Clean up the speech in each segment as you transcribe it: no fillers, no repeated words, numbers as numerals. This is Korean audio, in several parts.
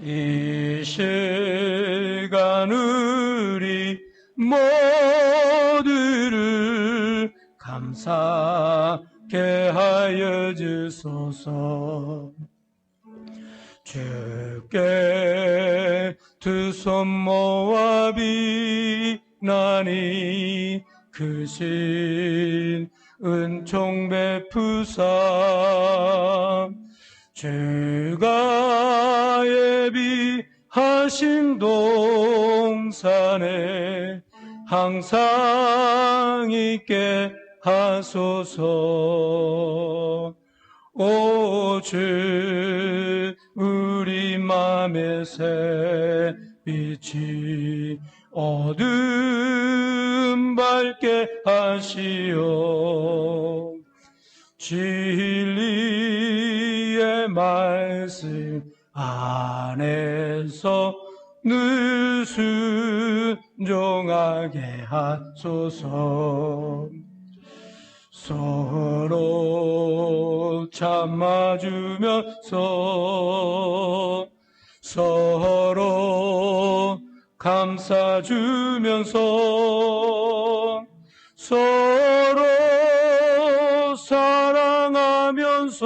이 시간 우리 모두를 감사케 하여 주소서. 주께 두 손 모아 비나니 크신 은총 베푸사 주가 예비하신 동산에 항상 있게 하소서. 오 주 우리 맘의 새 빛이 어둠 밝게 하시오. 진리의 말씀 안에서 늘 순종하게 하소서. 서로 참아주면서 서로 감싸주면서 서로 사랑하면서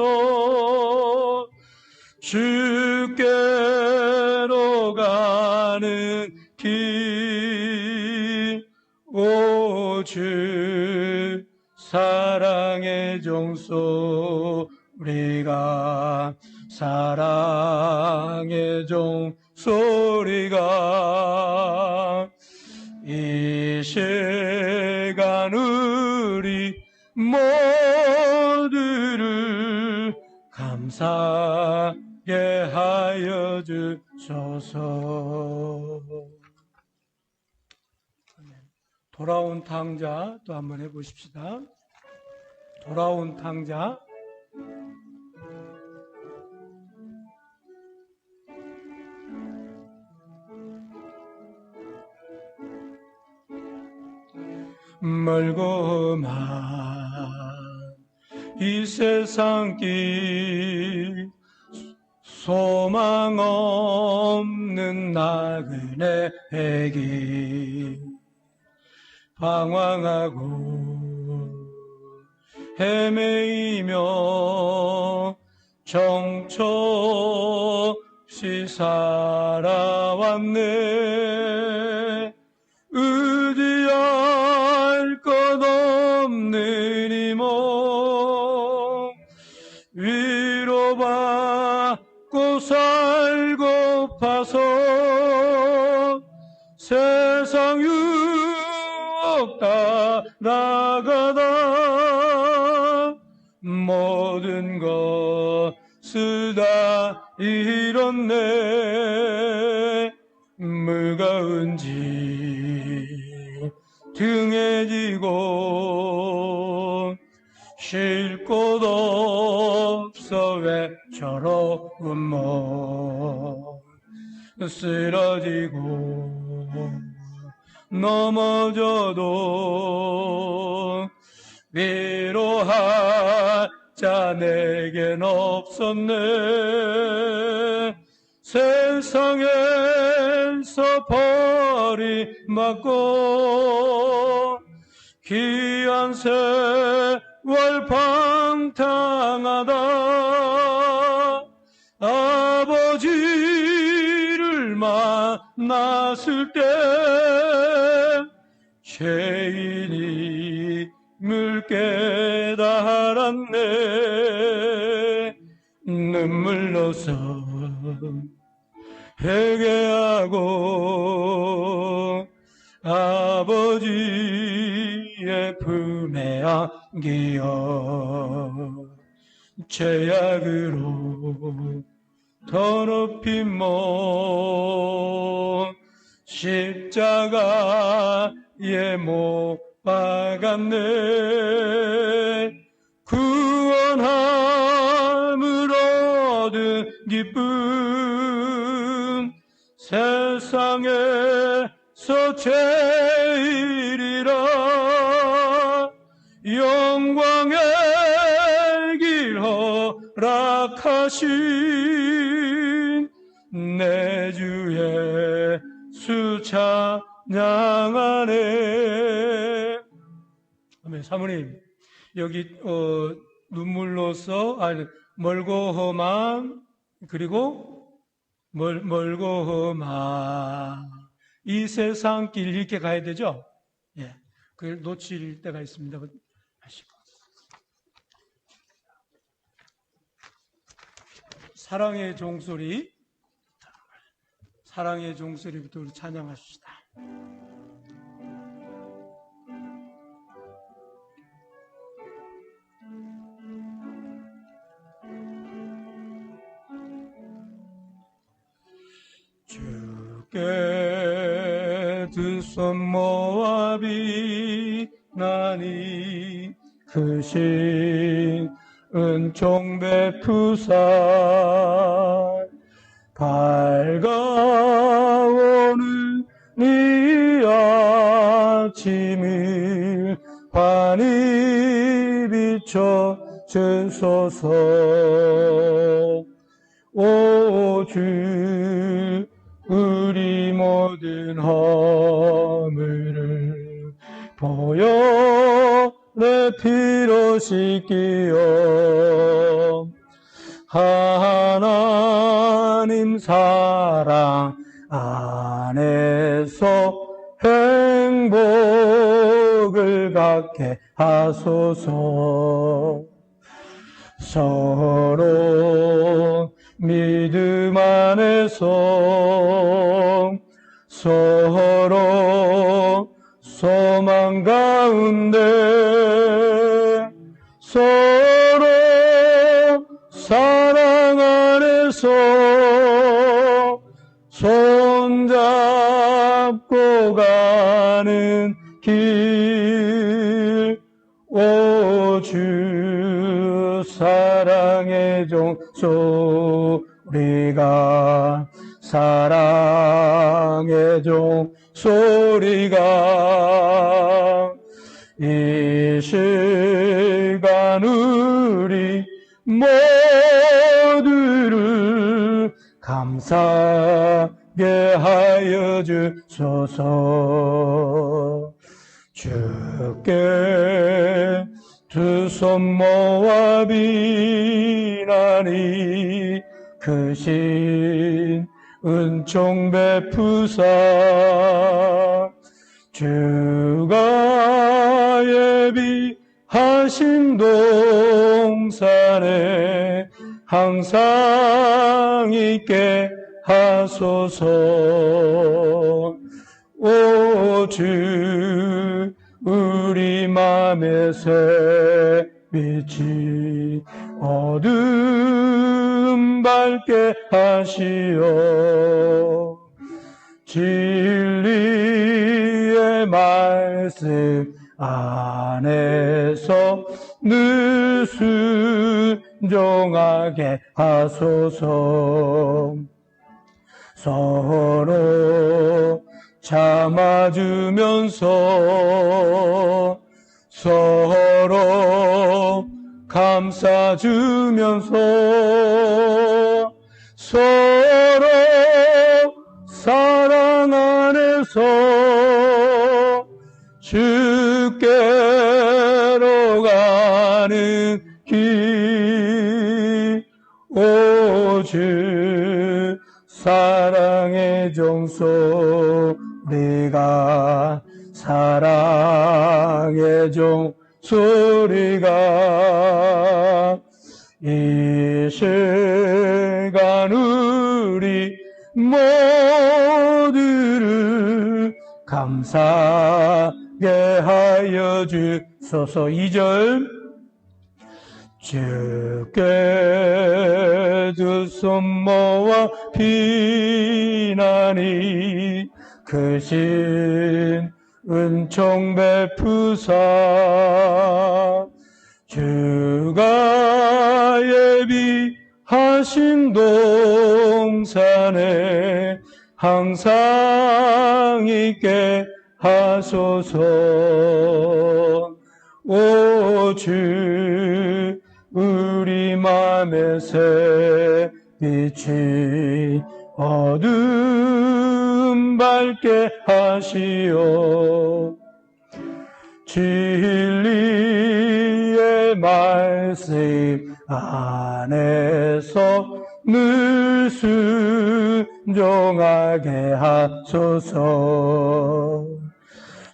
주께로 가는 길. 오 주 사랑의 종소리가 사랑의 종소리가 이 시간 우리 모두를 감사하게 하여 주소서. 돌아온 탕자 또 한번 해보십시다. 돌아온 탕자. 멀고만 이 세상 길 소망 없는 나그네의 길 방황하고 헤매이며 정처없이 살아왔네. 의지할 것 없는 이 몸 위로받고 살고파서 세상 유혹 따라가다 모든 것을 다 잃었네. 무거운 짐 등에 지고 쉴 곳 없어 외로운 몸 쓰러지고 넘어져도 위로할 자 내겐 없었네. 세상에서 버림받고 귀한 세월 방탕하다 아버지를 만났을 때 죄인임을 깨달았네. 눈물로서 회개하고 아버지의 품에 안기어 죄악으로 더럽힌 몸 십자가에 못 박았네. 구원함을 얻은 기쁨 세상에서 제일이라 영광의 길 허락하신 내 주 예수 찬양하네. 아멘. 사모님, 여기 눈물로써 멀고 험한, 그리고 멀고 험한 이 세상 길 이렇게 가야 되죠? 예, 그걸 놓칠 때가 있습니다. 하시고 사랑의 종소리부터 우리 찬양하시다. 주께 두 손 모아 비나니 크신 은총 베푸사 밝아오는 이 아침을 환히 비춰 주소서. 오 주 우리 모든 허물을 보여 내 피로 씻기어 하나님 사랑 안에서 행복을 갖게 하소서. 서로 믿음 안에서 서로 소망 가운데 서로 사랑 안에서 손잡고 가는 길. 오 주 사랑의 종소리가 사랑의 종소리가 이 시간 우리 모두를 감사하게 하여 주소서. 주께 두 손 모아 비나니 크신 은총 베푸사 주가 예비하신 동산에 항상 있게 하소서. 오 주 우리 맘의 새 빛이 어둠 밝게 하시어 진리의 말씀 안에서 늘 순종하게 하소서. 서로 참아주면서 서로 감싸주면서 서로 사랑 안에서 주께로 가는 길. 오 주 사랑의 종소리가 사랑의 종소리가 이 시간 우리 모두를 감사하게 하여 주소서. 2절 주께 두 손 모아 비나니 크신 은총 베푸사 주가 예비하신 동산에 항상 있게 하소서. 오 주 우리 맘의 새 빛이 어둠 밝게 하시어 진리의 말씀 안에서 늘 순종하게 하소서.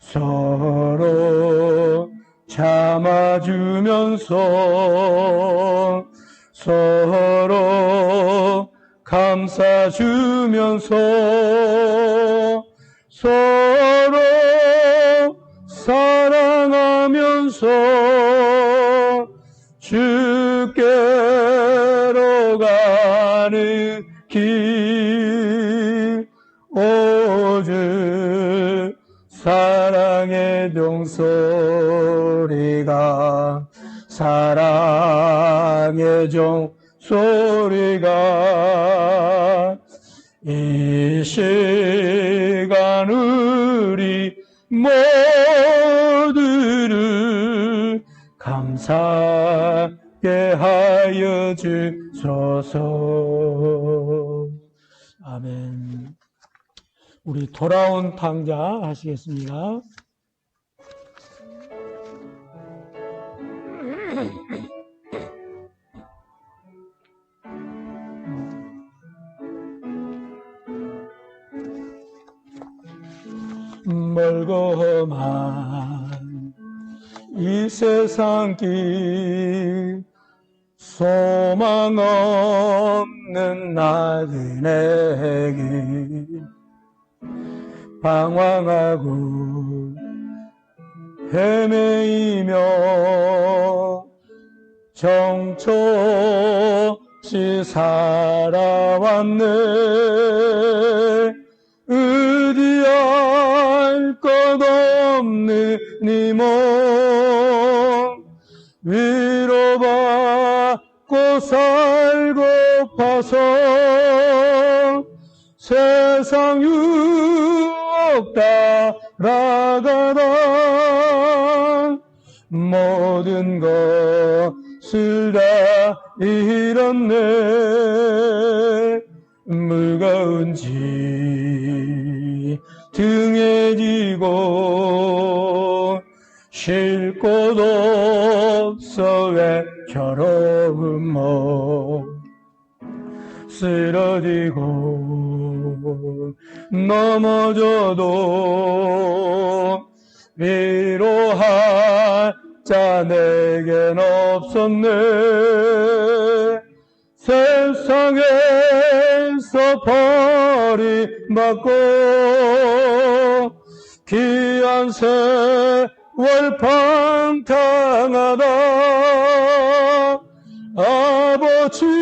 서로 참아주면서 서로 감싸주면서 서로 사랑하면서 주께로 가는 길 오주 사랑의 종소리가 사랑의 종소리가 이 시간 우리 모두를 감사하게 하여 주소서. 아멘. 우리 돌아온 탕자 하시겠습니다. 멀고만 이 세상 길 소망 없는 나그네 길 방황하고 헤매이며 정처 없이 살아왔네. 의지할 것 없는 이 몸 위로받고 살고파서 세상 유혹 따라가다 모든 것을 다 잃었네. 무거운 짐 등에 지고 쉴 곳 없어 외로운 몸 쓰러지고 넘어져도 위로할 자 내겐 없었네. 세상에서 버림받고 귀한 세월 방탕하다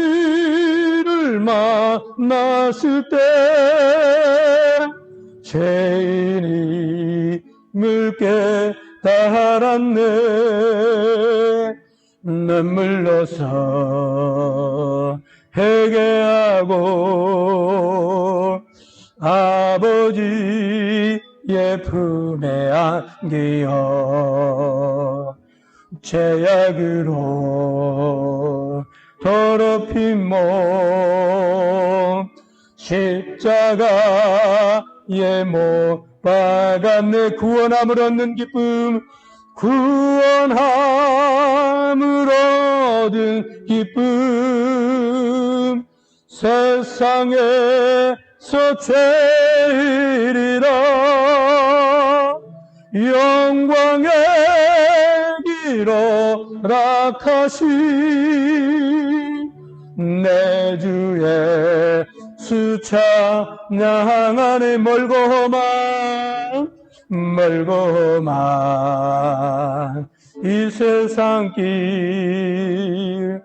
아버지를 만났을 때 죄인이 물게 달았네. 눈물로서 회개하고 아버지의 품에 안기어 죄악으로 더럽힌 몸 십자가에 못 박았네. 구원함을 얻는 기쁨 구원함을 얻은 기쁨 세상에서 제일이라 영광의 길로 락하신 내 주 예수 찬양하네. 멀고만 이 세상 길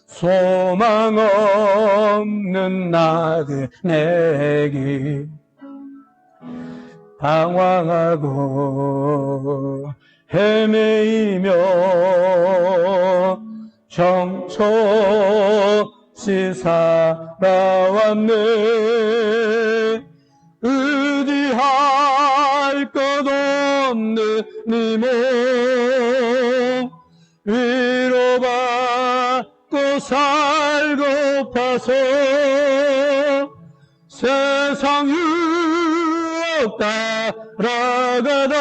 소망 없는 나그네 길 방황하고 헤매이며 정처 없이 살아왔네. 의지할 것 없는 네 몸 위로받고 살고파서 세상 유혹 따라가다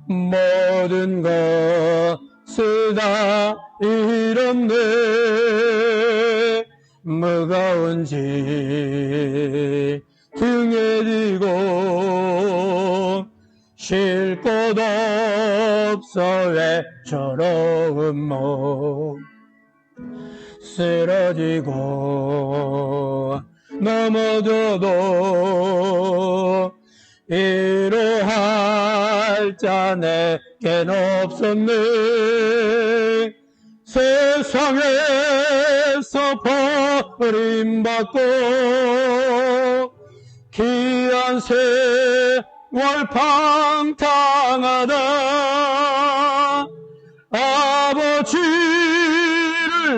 모든 것을 다 잃었네. 무거운 짐 등에 지고 쉴 곳 없어 외로운 몸 쓰러지고 넘어져도 위로할 자 내겐 없었네. 세상에서 버림받고 귀한 세월 방탕하다 아버지를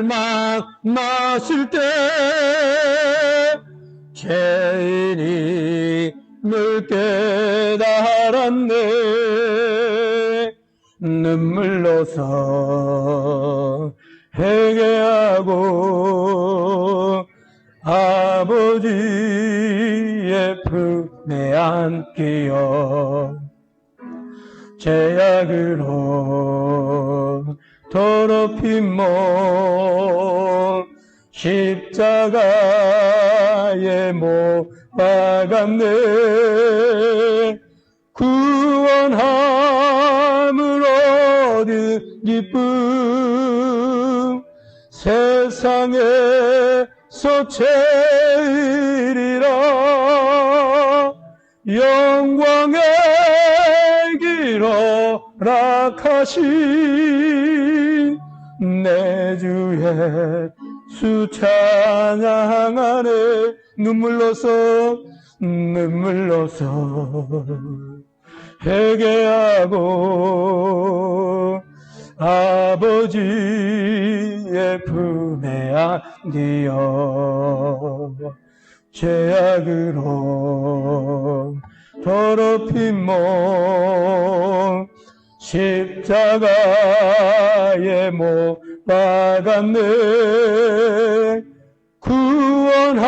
만났을 때 죄인임을 깨달았네. 눈물로서 회개하고 아버지의 품에 안기어 죄악으로 더럽힌 몸 십자가에 못 박았네. 구원함을 얻은 기쁨 세상에서 제일이라 영광의 길로 락하신 내 주 예수 찬양하네. 눈물로서 회개하고 아버지의 품에 안기어 죄악으로 더럽힌 몸 십자가에 못 박았네. 구원함을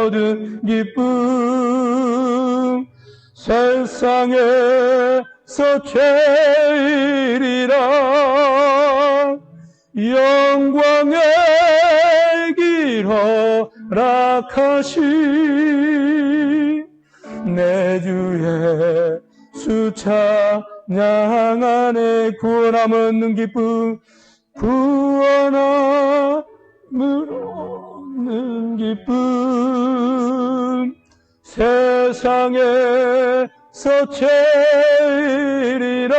얻은 기쁨 세상에서 제일이라 영광의 길로 락하신 내 주 예수 찬양하네. 구원함을 얻는 기쁨 구원함을 얻는 기쁨 세상에서 제일이라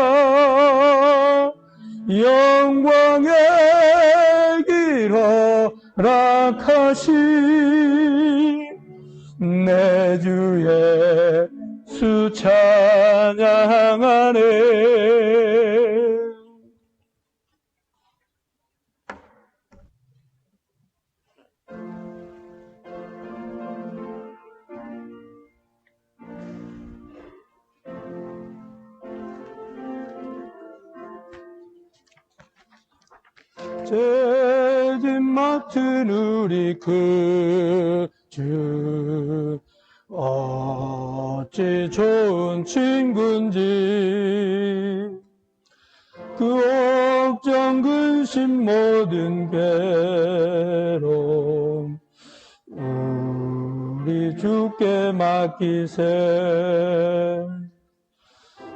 영광의 길로 락하신 내 주 예수 찬양하네. 죄짐 맡은 우리 그 주 어찌 좋은 친구인지 그 걱정 근심 모든 괴로움 우리 주께 맡기세.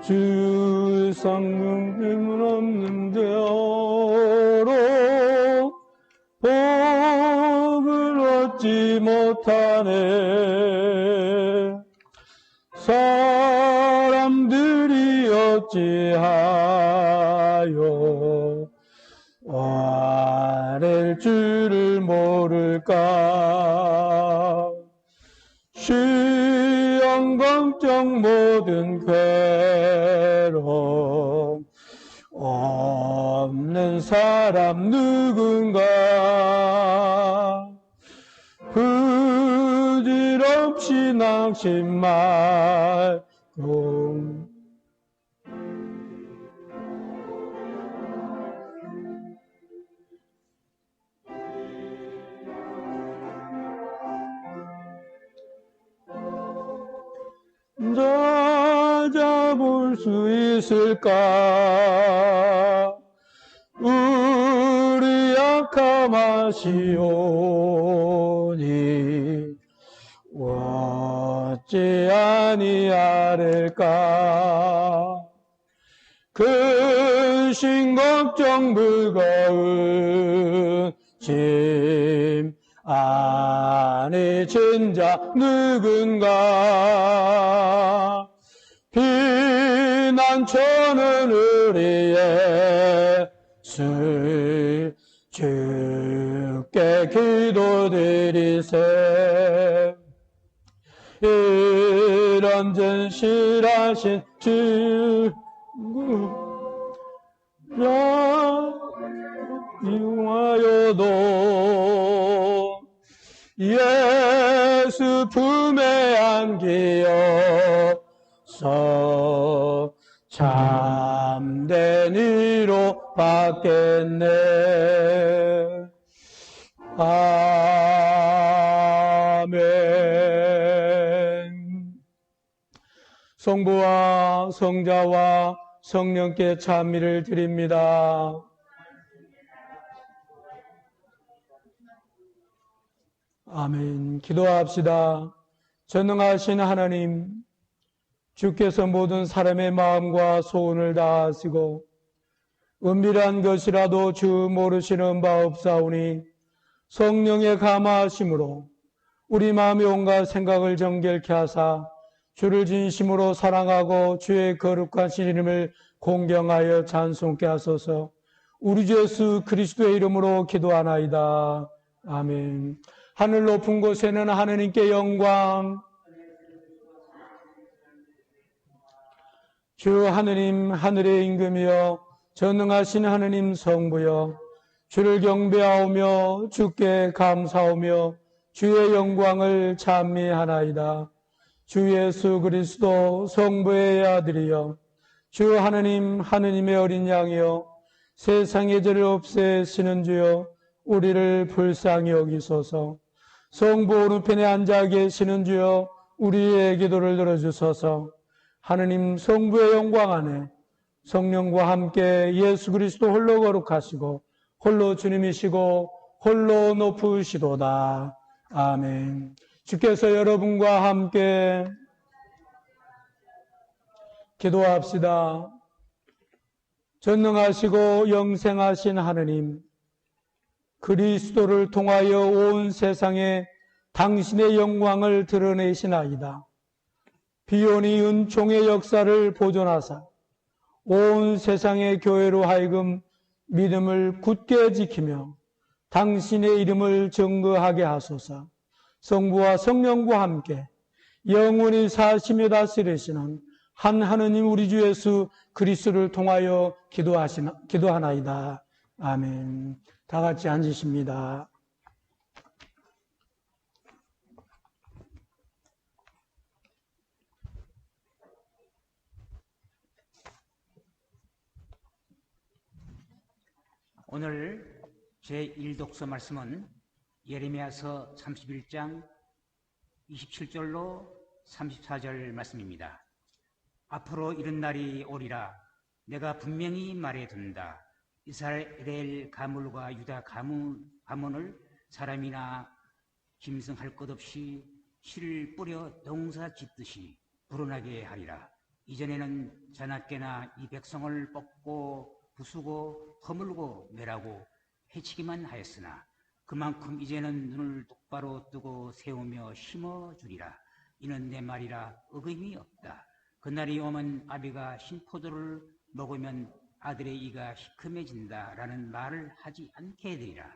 주 성령 힘은 없는 대어로 복을 얻지 못하네. 사람들이 어찌하여 아랠 줄을 모를까. 시험 걱정 모든 괴로움 없는 사람 누군가. 부질없이 낭심 말고 잡을 수 있을까? 우리 약함하시오니 어찌 아니하릴까? 근심 걱정 불가운 짐 안에 진자 누군가? 피난처는 우리 예수 주께 기도드리세. 이런 진실하신 주 이용하여도 예수 품에 안기어서 참된 위로 받겠네. 아멘. 성부와 성자와 성령께 찬미를 드립니다. 아멘. 기도합시다. 전능하신 하나님, 주께서 모든 사람의 마음과 소원을 다 아시고 은밀한 것이라도 주 모르시는 바 없사오니 성령의 감화하심으로 우리 마음의 온갖 생각을 정결케 하사 주를 진심으로 사랑하고 주의 거룩하신 이름을 공경하여 찬송케 하소서. 우리 주 예수 그리스도의 이름으로 기도하나이다. 아멘. 하늘 높은 곳에는 하느님께 영광. 주 하느님 하늘의 임금이여 전능하신 하느님 성부여 주를 경배하오며 주께 감사하오며 주의 영광을 찬미하나이다. 주 예수 그리스도 성부의 아들이여 주 하느님 하느님의 어린 양이여 세상의 죄를 없애시는 주여 우리를 불쌍히 여기소서. 성부 오른편에 앉아 계시는 주여 우리의 기도를 들어주소서. 하느님 성부의 영광 안에 성령과 함께 예수 그리스도 홀로 거룩하시고 홀로 주님이시고 홀로 높으시도다. 아멘. 주께서 여러분과 함께 기도합시다. 전능하시고 영생하신 하느님, 그리스도를 통하여 온 세상에 당신의 영광을 드러내시나이다. 비오니 은총의 역사를 보존하사 온 세상의 교회로 하여금 믿음을 굳게 지키며 당신의 이름을 증거하게 하소서. 성부와 성령과 함께 영원히 사시며 다스리시는 한 하느님 우리 주 예수 그리스도를 통하여 기도하나이다. 아멘. 다 같이 앉으십니다. 오늘 제1독서 말씀은 예레미야서 31장 27절로 34절 말씀입니다. 앞으로 이런 날이 오리라. 내가 분명히 말해둔다. 이스라엘 가물과 유다 가문을 사람이나 짐승할 것 없이 씨를 뿌려 농사 짓듯이 불어나게 하리라. 이전에는 자나깨나 이 백성을 뽑고 부수고 허물고 매라고 해치기만 하였으나 그만큼 이제는 눈을 똑바로 뜨고 세우며 심어주리라. 이는 내 말이라 어금이 없다. 그날이 오면 아비가 신포도를 먹으면 아들의 이가 시큼해진다라는 말을 하지 않게 되리라.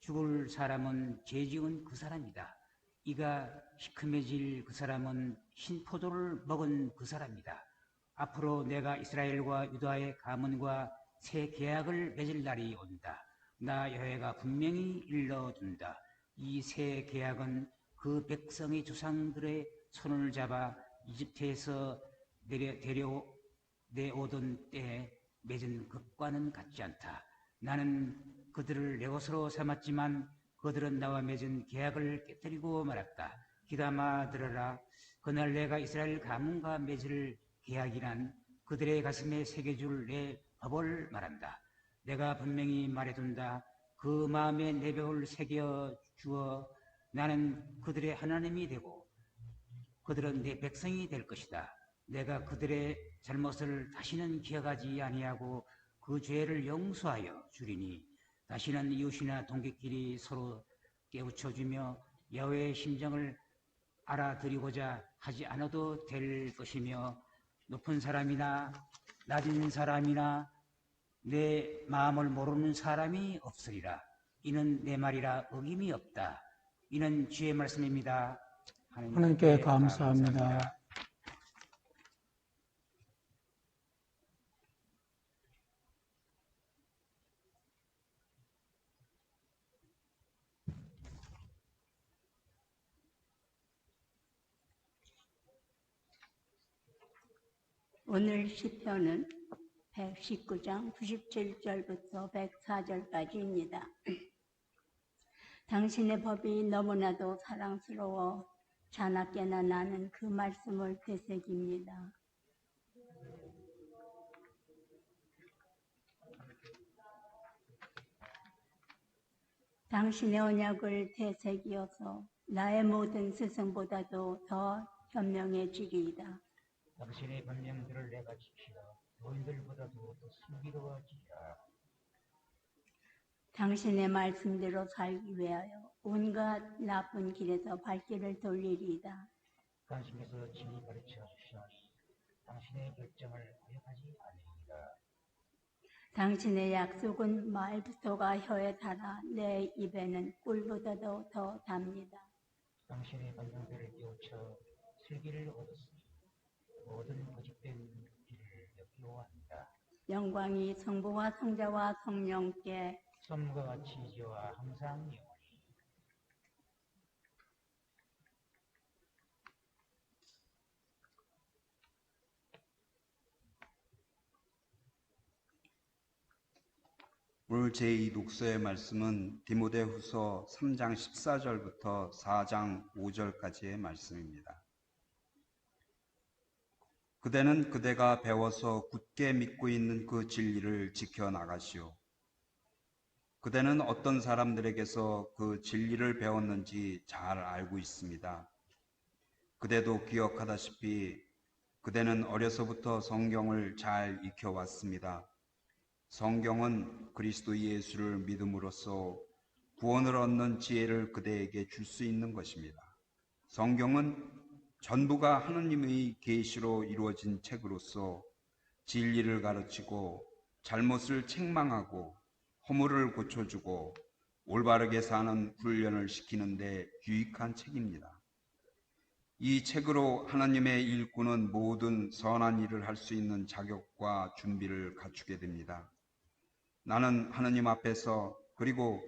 죽을 사람은 죄지은 그 사람이다. 이가 시큼해질 그 사람은 신포도를 먹은 그 사람이다. 앞으로 내가 이스라엘과 유다의 가문과 새 계약을 맺을 날이 온다. 나 여호와가 분명히 일러둔다. 이 새 계약은 그 백성의 조상들의 손을 잡아 이집트에서 내오던 때에 맺은 것과는 같지 않다. 나는 그들을 내 것으로 삼았지만 그들은 나와 맺은 계약을 깨뜨리고 말았다. 귀담아 들어라. 그날 내가 이스라엘 가문과 맺을 계약이란 그들의 가슴에 새겨줄 내 법을 말한다. 내가 분명히 말해둔다. 그 마음에 내 법을 새겨주어 나는 그들의 하나님이 되고 그들은 내 백성이 될 것이다. 내가 그들의 잘못을 다시는 기억하지 아니하고 그 죄를 용서하여 주리니 다시는 이웃이나 동객끼리 서로 깨우쳐주며 여호와의 심정을 알아드리고자 하지 않아도 될 것이며 높은 사람이나 낮은 사람이나 내 마음을 모르는 사람이 없으리라. 이는 내 말이라 어김이 없다. 이는 주의 말씀입니다. 하나님께 감사합니다. 오늘 시편은 119장 97절부터 104절까지입니다. 당신의 법이 너무나도 사랑스러워 자나깨나 나는 그 말씀을 되새깁니다. 당신의 언약을 되새기어서 나의 모든 스승보다도 더 현명해지리이다. 당신의 번명들을 내가 지키어 노인들보다도 더 슬기로워지리라. 당신의 말씀대로 살기 위하여 온갖 나쁜 길에서 발길을 돌리리이다. 당신께서 친히 가르쳐 주시오니 당신의 결정을 거역하지 아니하리라. 당신의 약속은 말부터가 혀에 달아 내 입에는 꿀보다도 더 답니다. 당신의 번명들을 깨우쳐 슬기를 얻었으니 모든 거짓된 길을 역겨워한다. 영광이 성부와 성자와 성령께 솜과 같이 이제와 항상 영원히. 오늘 제2 독서의 말씀은 디모데후서 3장 14절부터 4장 5절까지의 말씀입니다. 그대는 그대가 배워서 굳게 믿고 있는 그 진리를 지켜나가시오. 그대는 어떤 사람들에게서 그 진리를 배웠는지 잘 알고 있습니다. 그대도 기억하다시피 그대는 어려서부터 성경을 잘 익혀왔습니다. 성경은 그리스도 예수를 믿음으로써 구원을 얻는 지혜를 그대에게 줄 수 있는 것입니다. 성경은 전부가 하느님의 계시로 이루어진 책으로서 진리를 가르치고 잘못을 책망하고 허물을 고쳐주고 올바르게 사는 훈련을 시키는 데 유익한 책입니다. 이 책으로 하나님의 일꾼은 모든 선한 일을 할 수 있는 자격과 준비를 갖추게 됩니다. 나는 하나님 앞에서 그리고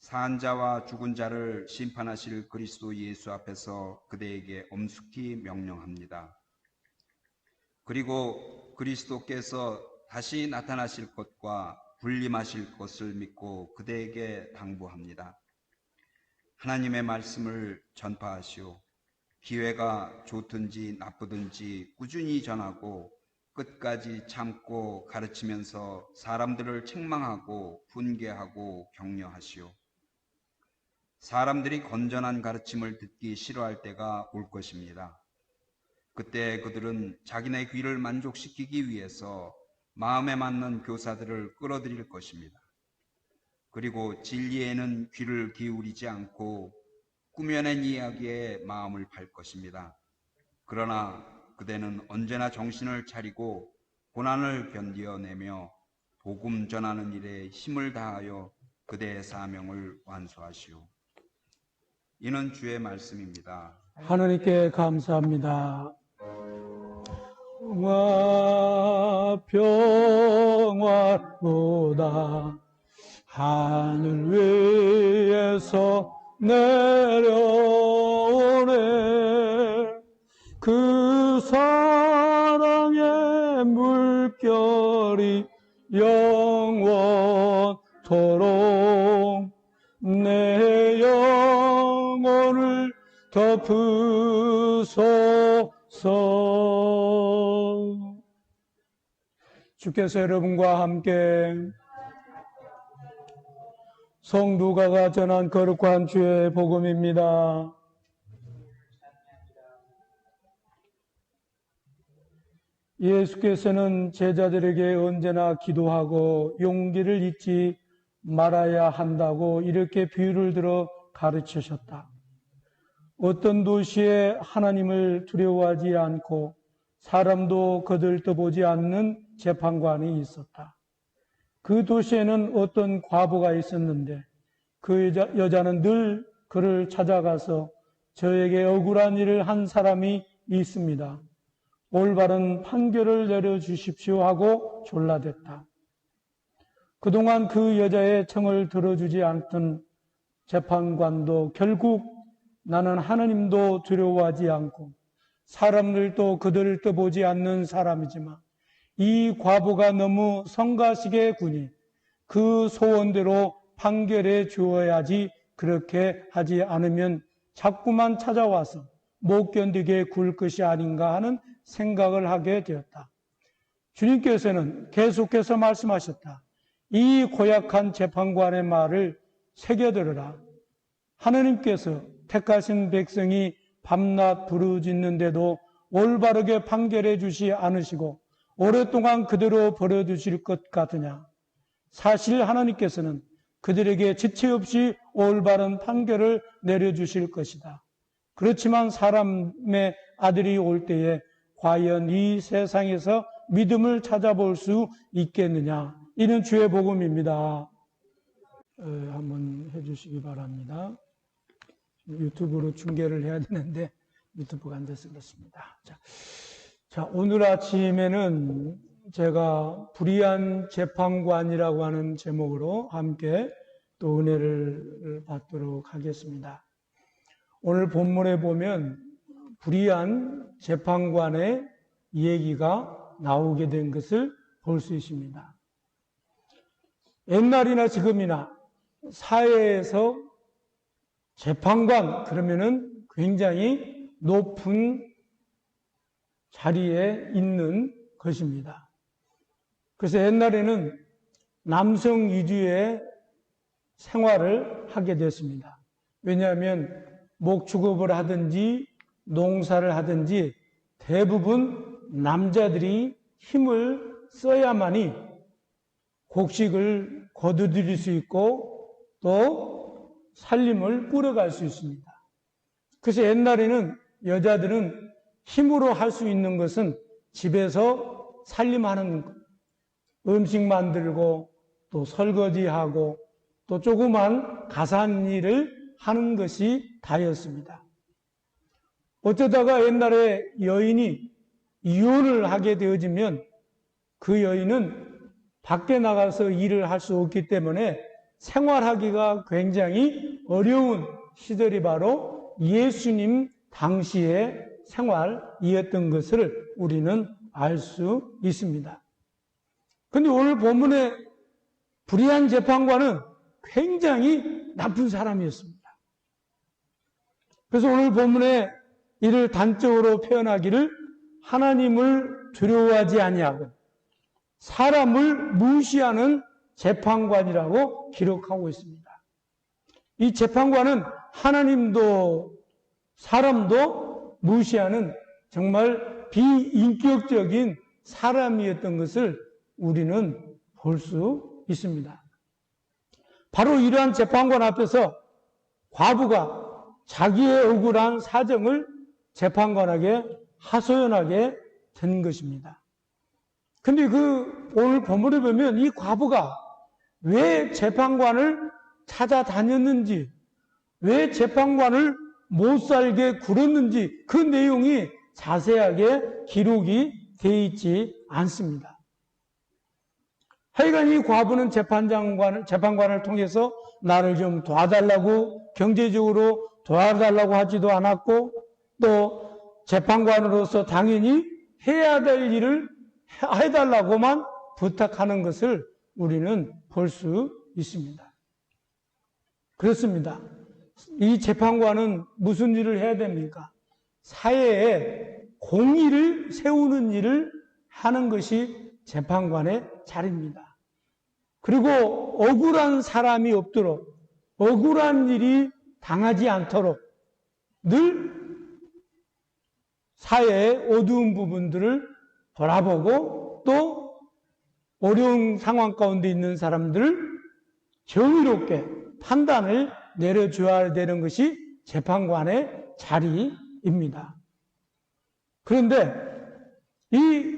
산 자와 죽은 자를 심판하실 그리스도 예수 앞에서 그대에게 엄숙히 명령합니다. 그리고 그리스도께서 다시 나타나실 것과 군림하실 것을 믿고 그대에게 당부합니다. 하나님의 말씀을 전파하시오. 기회가 좋든지 나쁘든지 꾸준히 전하고 끝까지 참고 가르치면서 사람들을 책망하고 훈계하고 격려하시오. 사람들이 건전한 가르침을 듣기 싫어할 때가 올 것입니다. 그때 그들은 자기네 귀를 만족시키기 위해서 마음에 맞는 교사들을 끌어들일 것입니다. 그리고 진리에는 귀를 기울이지 않고 꾸며낸 이야기에 마음을 팔 것입니다. 그러나 그대는 언제나 정신을 차리고 고난을 견디어내며 복음 전하는 일에 힘을 다하여 그대의 사명을 완수하시오. 이는 주의 말씀입니다. 하나님께 감사합니다. 평화보다 하늘 위에서 내려오네. 그 사랑의 물결이 영원토록 내 영혼을 덮으소서. 주께서 여러분과 함께 성루가가 전한 거룩한 주의 복음입니다. 예수께서는 제자들에게 언제나 기도하고 용기를 잊지 말아야 한다고 이렇게 비유를 들어 가르치셨다. 어떤 도시에 하나님을 두려워하지 않고 사람도 거들떠보지 않는 재판관이 있었다. 그 도시에는 어떤 과부가 있었는데 그 여자는 늘 그를 찾아가서 저에게 억울한 일을 한 사람이 있습니다. 올바른 판결을 내려주십시오 하고 졸라댔다. 그동안 그 여자의 청을 들어주지 않던 재판관도 결국 나는 하나님도 두려워하지 않고 사람들도 그들을 떠보지 않는 사람이지만 이 과부가 너무 성가시게 구니 그 소원대로 판결해 주어야지 그렇게 하지 않으면 자꾸만 찾아와서 못 견디게 굴 것이 아닌가 하는 생각을 하게 되었다. 주님께서는 계속해서 말씀하셨다. 이 고약한 재판관의 말을 새겨들으라. 하느님께서 택하신 백성이 밤낮 부르짖는데도 올바르게 판결해 주시 않으시고 오랫동안 그대로 버려두실 것 같으냐. 사실 하나님께서는 그들에게 지체 없이 올바른 판결을 내려주실 것이다. 그렇지만 사람의 아들이 올 때에 과연 이 세상에서 믿음을 찾아볼 수 있겠느냐. 이는 주의 복음입니다. 한번 해주시기 바랍니다. 유튜브로 중계를 해야 되는데 유튜브가 안 돼서 그렇습니다. 자, 오늘 아침에는 제가 불의한 재판관이라고 하는 제목으로 함께 또 은혜를 받도록 하겠습니다. 오늘 본문에 보면 불의한 재판관의 얘기가 나오게 된 것을 볼 수 있습니다. 옛날이나 지금이나 사회에서 재판관 그러면은 굉장히 높은 자리에 있는 것입니다. 그래서 옛날에는 남성 위주의 생활을 하게 됐습니다. 왜냐하면 목축업을 하든지 농사를 하든지 대부분 남자들이 힘을 써야만이 곡식을 거두들일 수 있고 또 살림을 꾸려갈 수 있습니다. 그래서 옛날에는 여자들은 힘으로 할 수 있는 것은 집에서 살림하는 것, 음식 만들고 또 설거지하고 또 조그만 가산일을 하는 것이 다였습니다. 어쩌다가 옛날에 여인이 이혼을 하게 되어지면 그 여인은 밖에 나가서 일을 할 수 없기 때문에 생활하기가 굉장히 어려운 시절이 바로 예수님 당시의 생활이었던 것을 우리는 알 수 있습니다. 그런데 오늘 본문의 불의한 재판관은 굉장히 나쁜 사람이었습니다. 그래서 오늘 본문에 이를 단적으로 표현하기를 하나님을 두려워하지 아니하고 사람을 무시하는 재판관이라고 기록하고 있습니다. 이 재판관은 하나님도 사람도 무시하는 정말 비인격적인 사람이었던 것을 우리는 볼 수 있습니다. 바로 이러한 재판관 앞에서 과부가 자기의 억울한 사정을 재판관에게 하소연하게 된 것입니다. 근데 오늘 본문에 보면 이 과부가 왜 재판관을 찾아다녔는지, 왜 재판관을 못 살게 굴었는지 그 내용이 자세하게 기록이 되어 있지 않습니다. 하여간 이 과부는 재판관을 통해서 나를 좀 도와달라고 경제적으로 도와달라고 하지도 않았고 또 재판관으로서 당연히 해야 될 일을 해달라고만 부탁하는 것을 우리는 볼 수 있습니다. 그렇습니다. 이 재판관은 무슨 일을 해야 됩니까? 사회에 공의를 세우는 일을 하는 것이 재판관의 자리입니다. 그리고 억울한 사람이 없도록, 억울한 일이 당하지 않도록 늘 사회의 어두운 부분들을 바라보고 또 어려운 상황 가운데 있는 사람들을 정의롭게 판단을 내려줘야 되는 것이 재판관의 자리입니다. 그런데 이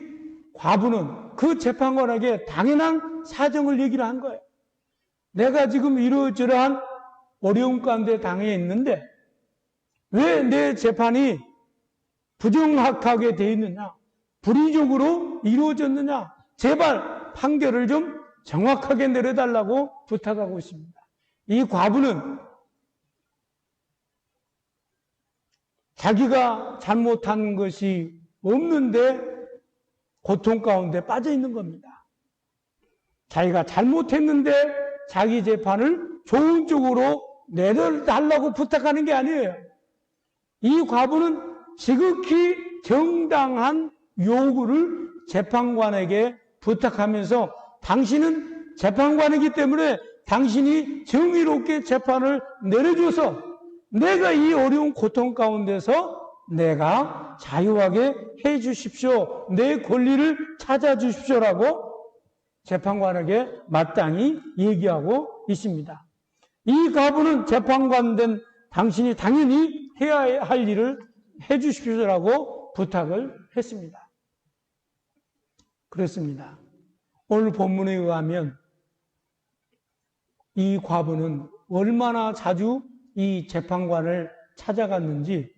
과부는 그 재판관에게 당연한 사정을 얘기를 한 거예요. 내가 지금 이러저러한 어려움 가운데 당해 있는데 왜 내 재판이 부정확하게 되어 있느냐, 불의적으로 이루어졌느냐, 제발 판결을 좀 정확하게 내려달라고 부탁하고 있습니다. 이 과부는 자기가 잘못한 것이 없는데 고통 가운데 빠져 있는 겁니다. 자기가 잘못했는데 자기 재판을 좋은 쪽으로 내려달라고 부탁하는 게 아니에요. 이 과부는 지극히 정당한 요구를 재판관에게 부탁하면서 당신은 재판관이기 때문에 당신이 정의롭게 재판을 내려줘서 내가 이 어려운 고통 가운데서 내가 자유하게 해 주십시오. 내 권리를 찾아 주십시오라고 재판관에게 마땅히 얘기하고 있습니다. 이 과부는 재판관 된 당신이 당연히 해야 할 일을 해 주십시오라고 부탁을 했습니다. 그렇습니다. 오늘 본문에 의하면 이 과부는 얼마나 자주 이 재판관을 찾아갔는지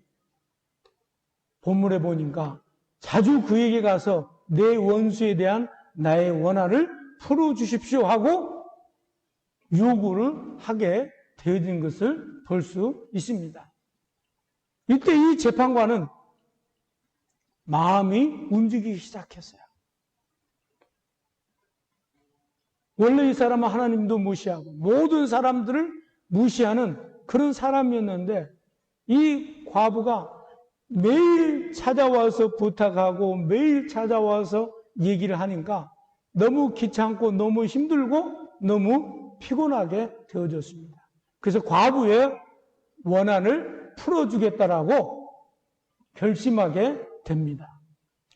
본문에 보니까 자주 그에게 가서 내 원수에 대한 나의 원한을 풀어주십시오 하고 요구를 하게 되어진 것을 볼 수 있습니다. 이때 이 재판관은 마음이 움직이기 시작했어요. 원래 이 사람은 하나님도 무시하고 모든 사람들을 무시하는 그런 사람이었는데 이 과부가 매일 찾아와서 부탁하고 매일 찾아와서 얘기를 하니까 너무 귀찮고 너무 힘들고 너무 피곤하게 되어졌습니다. 그래서 과부의 원한을 풀어주겠다라고 결심하게 됩니다.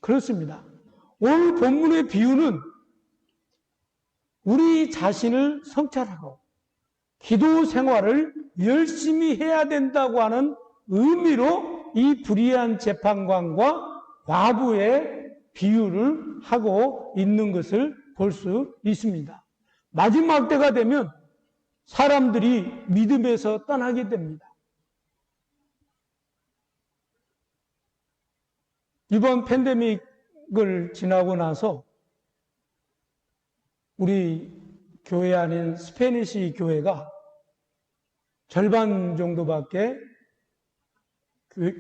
그렇습니다. 오늘 본문의 비유는 우리 자신을 성찰하고 기도 생활을 열심히 해야 된다고 하는 의미로 이 불의한 재판관과 과부의 비유를 하고 있는 것을 볼 수 있습니다. 마지막 때가 되면 사람들이 믿음에서 떠나게 됩니다. 이번 팬데믹을 지나고 나서 우리 교회 아닌 스페니시 교회가 절반 정도밖에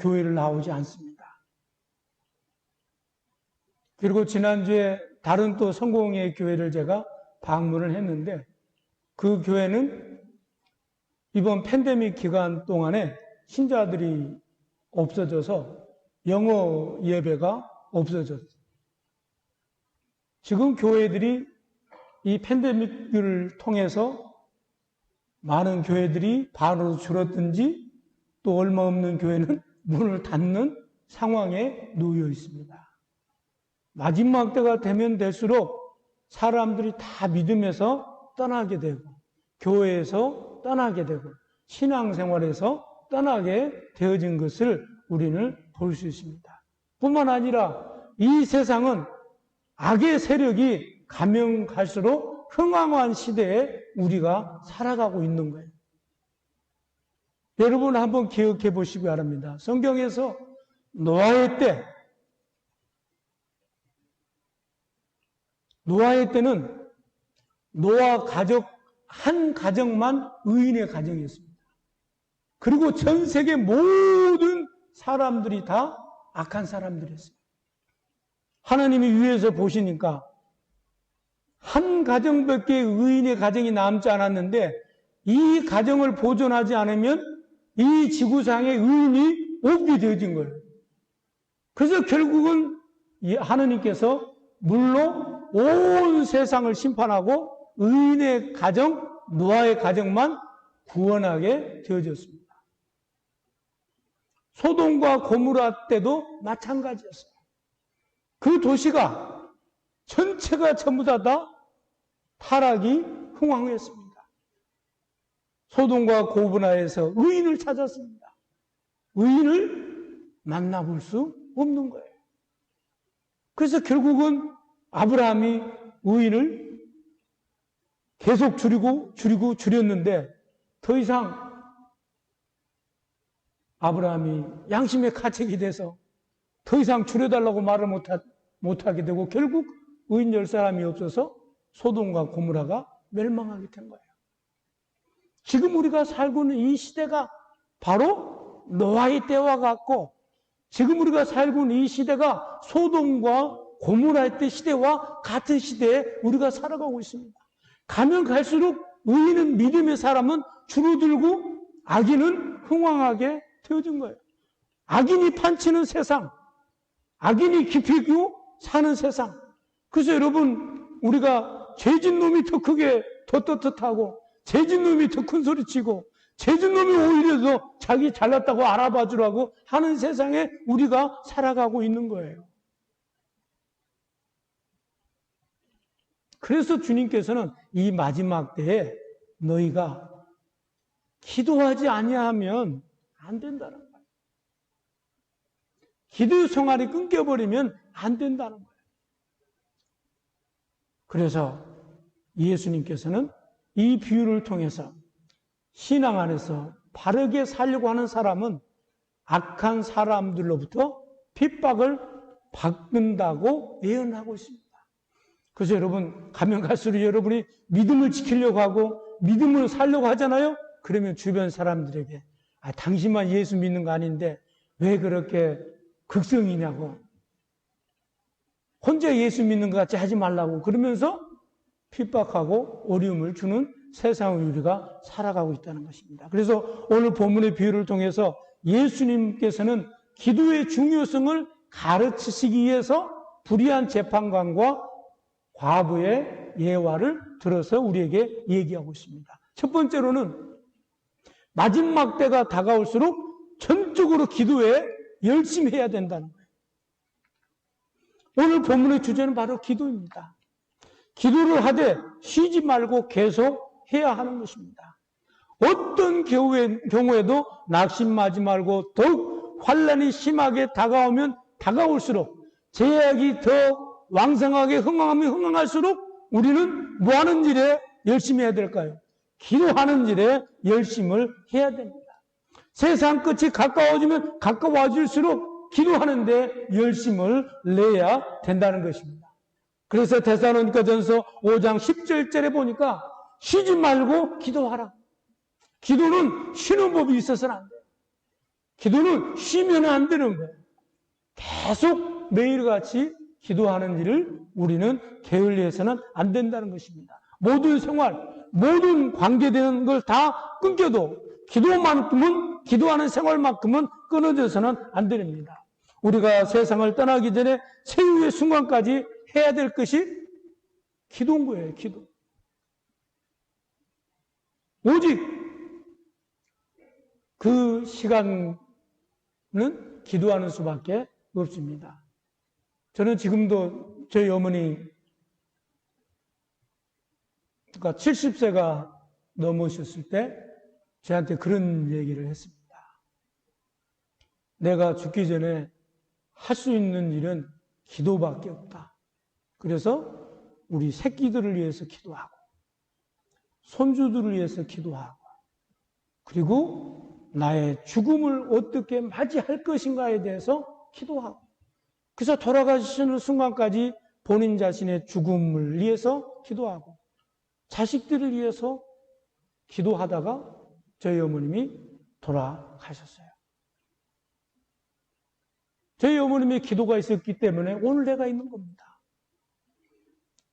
교회를 나오지 않습니다. 그리고 지난주에 다른 또 성공의 교회를 제가 방문을 했는데 그 교회는 이번 팬데믹 기간 동안에 신자들이 없어져서 영어 예배가 없어졌어요. 지금 교회들이 이 팬데믹을 통해서 많은 교회들이 반으로 줄었든지 또 얼마 없는 교회는 문을 닫는 상황에 놓여 있습니다. 마지막 때가 되면 될수록 사람들이 다 믿음에서 떠나게 되고 교회에서 떠나게 되고 신앙생활에서 떠나게 되어진 것을 우리는 볼 수 있습니다. 뿐만 아니라 이 세상은 악의 세력이 가면 갈수록 흥황한 시대에 우리가 살아가고 있는 거예요. 여러분 한번 기억해 보시기 바랍니다. 성경에서 노아의 때는 노아 가족 한 가정만 의인의 가정이었습니다. 그리고 전 세계 모든 사람들이 다 악한 사람들이었습니다. 하나님이 위에서 보시니까 한 가정밖에 의인의 가정이 남지 않았는데 이 가정을 보존하지 않으면 이 지구상에 의인이 없게 되어진 거예요. 그래서 결국은 하느님께서 물로 온 세상을 심판하고 의인의 가정, 노아의 가정만 구원하게 되어졌습니다. 소돔과 고모라 때도 마찬가지였어요. 그 도시가 전체가 전부 다 타락이 흥황했습니다. 소돔과 고모라에서 의인을 찾았습니다. 의인을 만나볼 수 없는 거예요. 그래서 결국은 아브라함이 의인을 계속 줄였는데 더 이상 아브라함이 양심의 가책이 돼서 더 이상 줄여달라고 말을 못하게 되고 결국 의인 10사람이 없어서 소돔과 고모라가 멸망하게 된 거예요. 지금 우리가 살고 있는 이 시대가 바로 노아의 때와 같고 지금 우리가 살고 있는 이 시대가 소돔과 고모라의 때 시대와 같은 시대에 우리가 살아가고 있습니다. 가면 갈수록 의인은 믿음의 사람은 줄어들고 악인은 흥황하게 되어진 거예요. 악인이 판치는 세상, 악인이 깊이고 사는 세상. 그래서 여러분 우리가 죄진 놈이 더 크게 더 떳떳하고 죄진 놈이 더 큰 소리치고 죄진 놈이 오히려 더 자기 잘났다고 알아봐 주라고 하는 세상에 우리가 살아가고 있는 거예요. 그래서 주님께서는 이 마지막 때에 너희가 기도하지 아니하면 안 된다는 거예요. 기도 생활이 끊겨버리면 안 된다는 거예요. 그래서 예수님께서는 이 비유를 통해서 신앙 안에서 바르게 살려고 하는 사람은 악한 사람들로부터 핍박을 받는다고 예언하고 있습니다. 그래서 여러분 가면 갈수록 여러분이 믿음을 지키려고 하고 믿음을 살려고 하잖아요. 그러면 주변 사람들에게 당신만 예수 믿는 거 아닌데 왜 그렇게 극성이냐고 혼자 예수 믿는 것 같이 하지 말라고 그러면서 핍박하고 어려움을 주는 세상을 우리가 살아가고 있다는 것입니다. 그래서 오늘 본문의 비유를 통해서 예수님께서는 기도의 중요성을 가르치시기 위해서 불의한 재판관과 과부의 예화를 들어서 우리에게 얘기하고 있습니다. 첫 번째로는 마지막 때가 다가올수록 전적으로 기도에 열심히 해야 된다는 거예요. 오늘 본문의 주제는 바로 기도입니다. 기도를 하되 쉬지 말고 계속 해야 하는 것입니다. 어떤 경우에도 낙심하지 말고 더욱 환난이 심하게 다가오면 다가올수록 제약이 더 왕성하게 흥황하면 흥황할수록 우리는 뭐 하는 일에 열심히 해야 될까요? 기도하는 일에 열심을 해야 됩니다. 세상 끝이 가까워지면 가까워질수록 기도하는 데 열심을 내야 된다는 것입니다. 그래서 데살로니가전서 5장 10절에 보니까 쉬지 말고 기도하라. 기도는 쉬는 법이 있어서는 안 돼요. 기도는 쉬면 안 되는 거예요. 계속 매일같이 기도하는 일을 우리는 게을리해서는 안 된다는 것입니다. 모든 생활, 모든 관계되는 걸 다 끊겨도 기도만큼은, 기도하는 생활만큼은 끊어져서는 안 됩니다. 우리가 세상을 떠나기 전에 최후의 순간까지 해야 될 것이 기도인 거예요, 기도. 오직 그 시간은 기도하는 수밖에 없습니다. 저는 지금도 저희 어머니, 그러니까 70세가 넘으셨을 때 저한테 그런 얘기를 했습니다. 내가 죽기 전에 할 수 있는 일은 기도밖에 없다. 그래서 우리 새끼들을 위해서 기도하고 손주들을 위해서 기도하고 그리고 나의 죽음을 어떻게 맞이할 것인가에 대해서 기도하고 그래서 돌아가시는 순간까지 본인 자신의 죽음을 위해서 기도하고 자식들을 위해서 기도하다가 저희 어머님이 돌아가셨어요. 저희 어머님의 기도가 있었기 때문에 오늘 내가 있는 겁니다.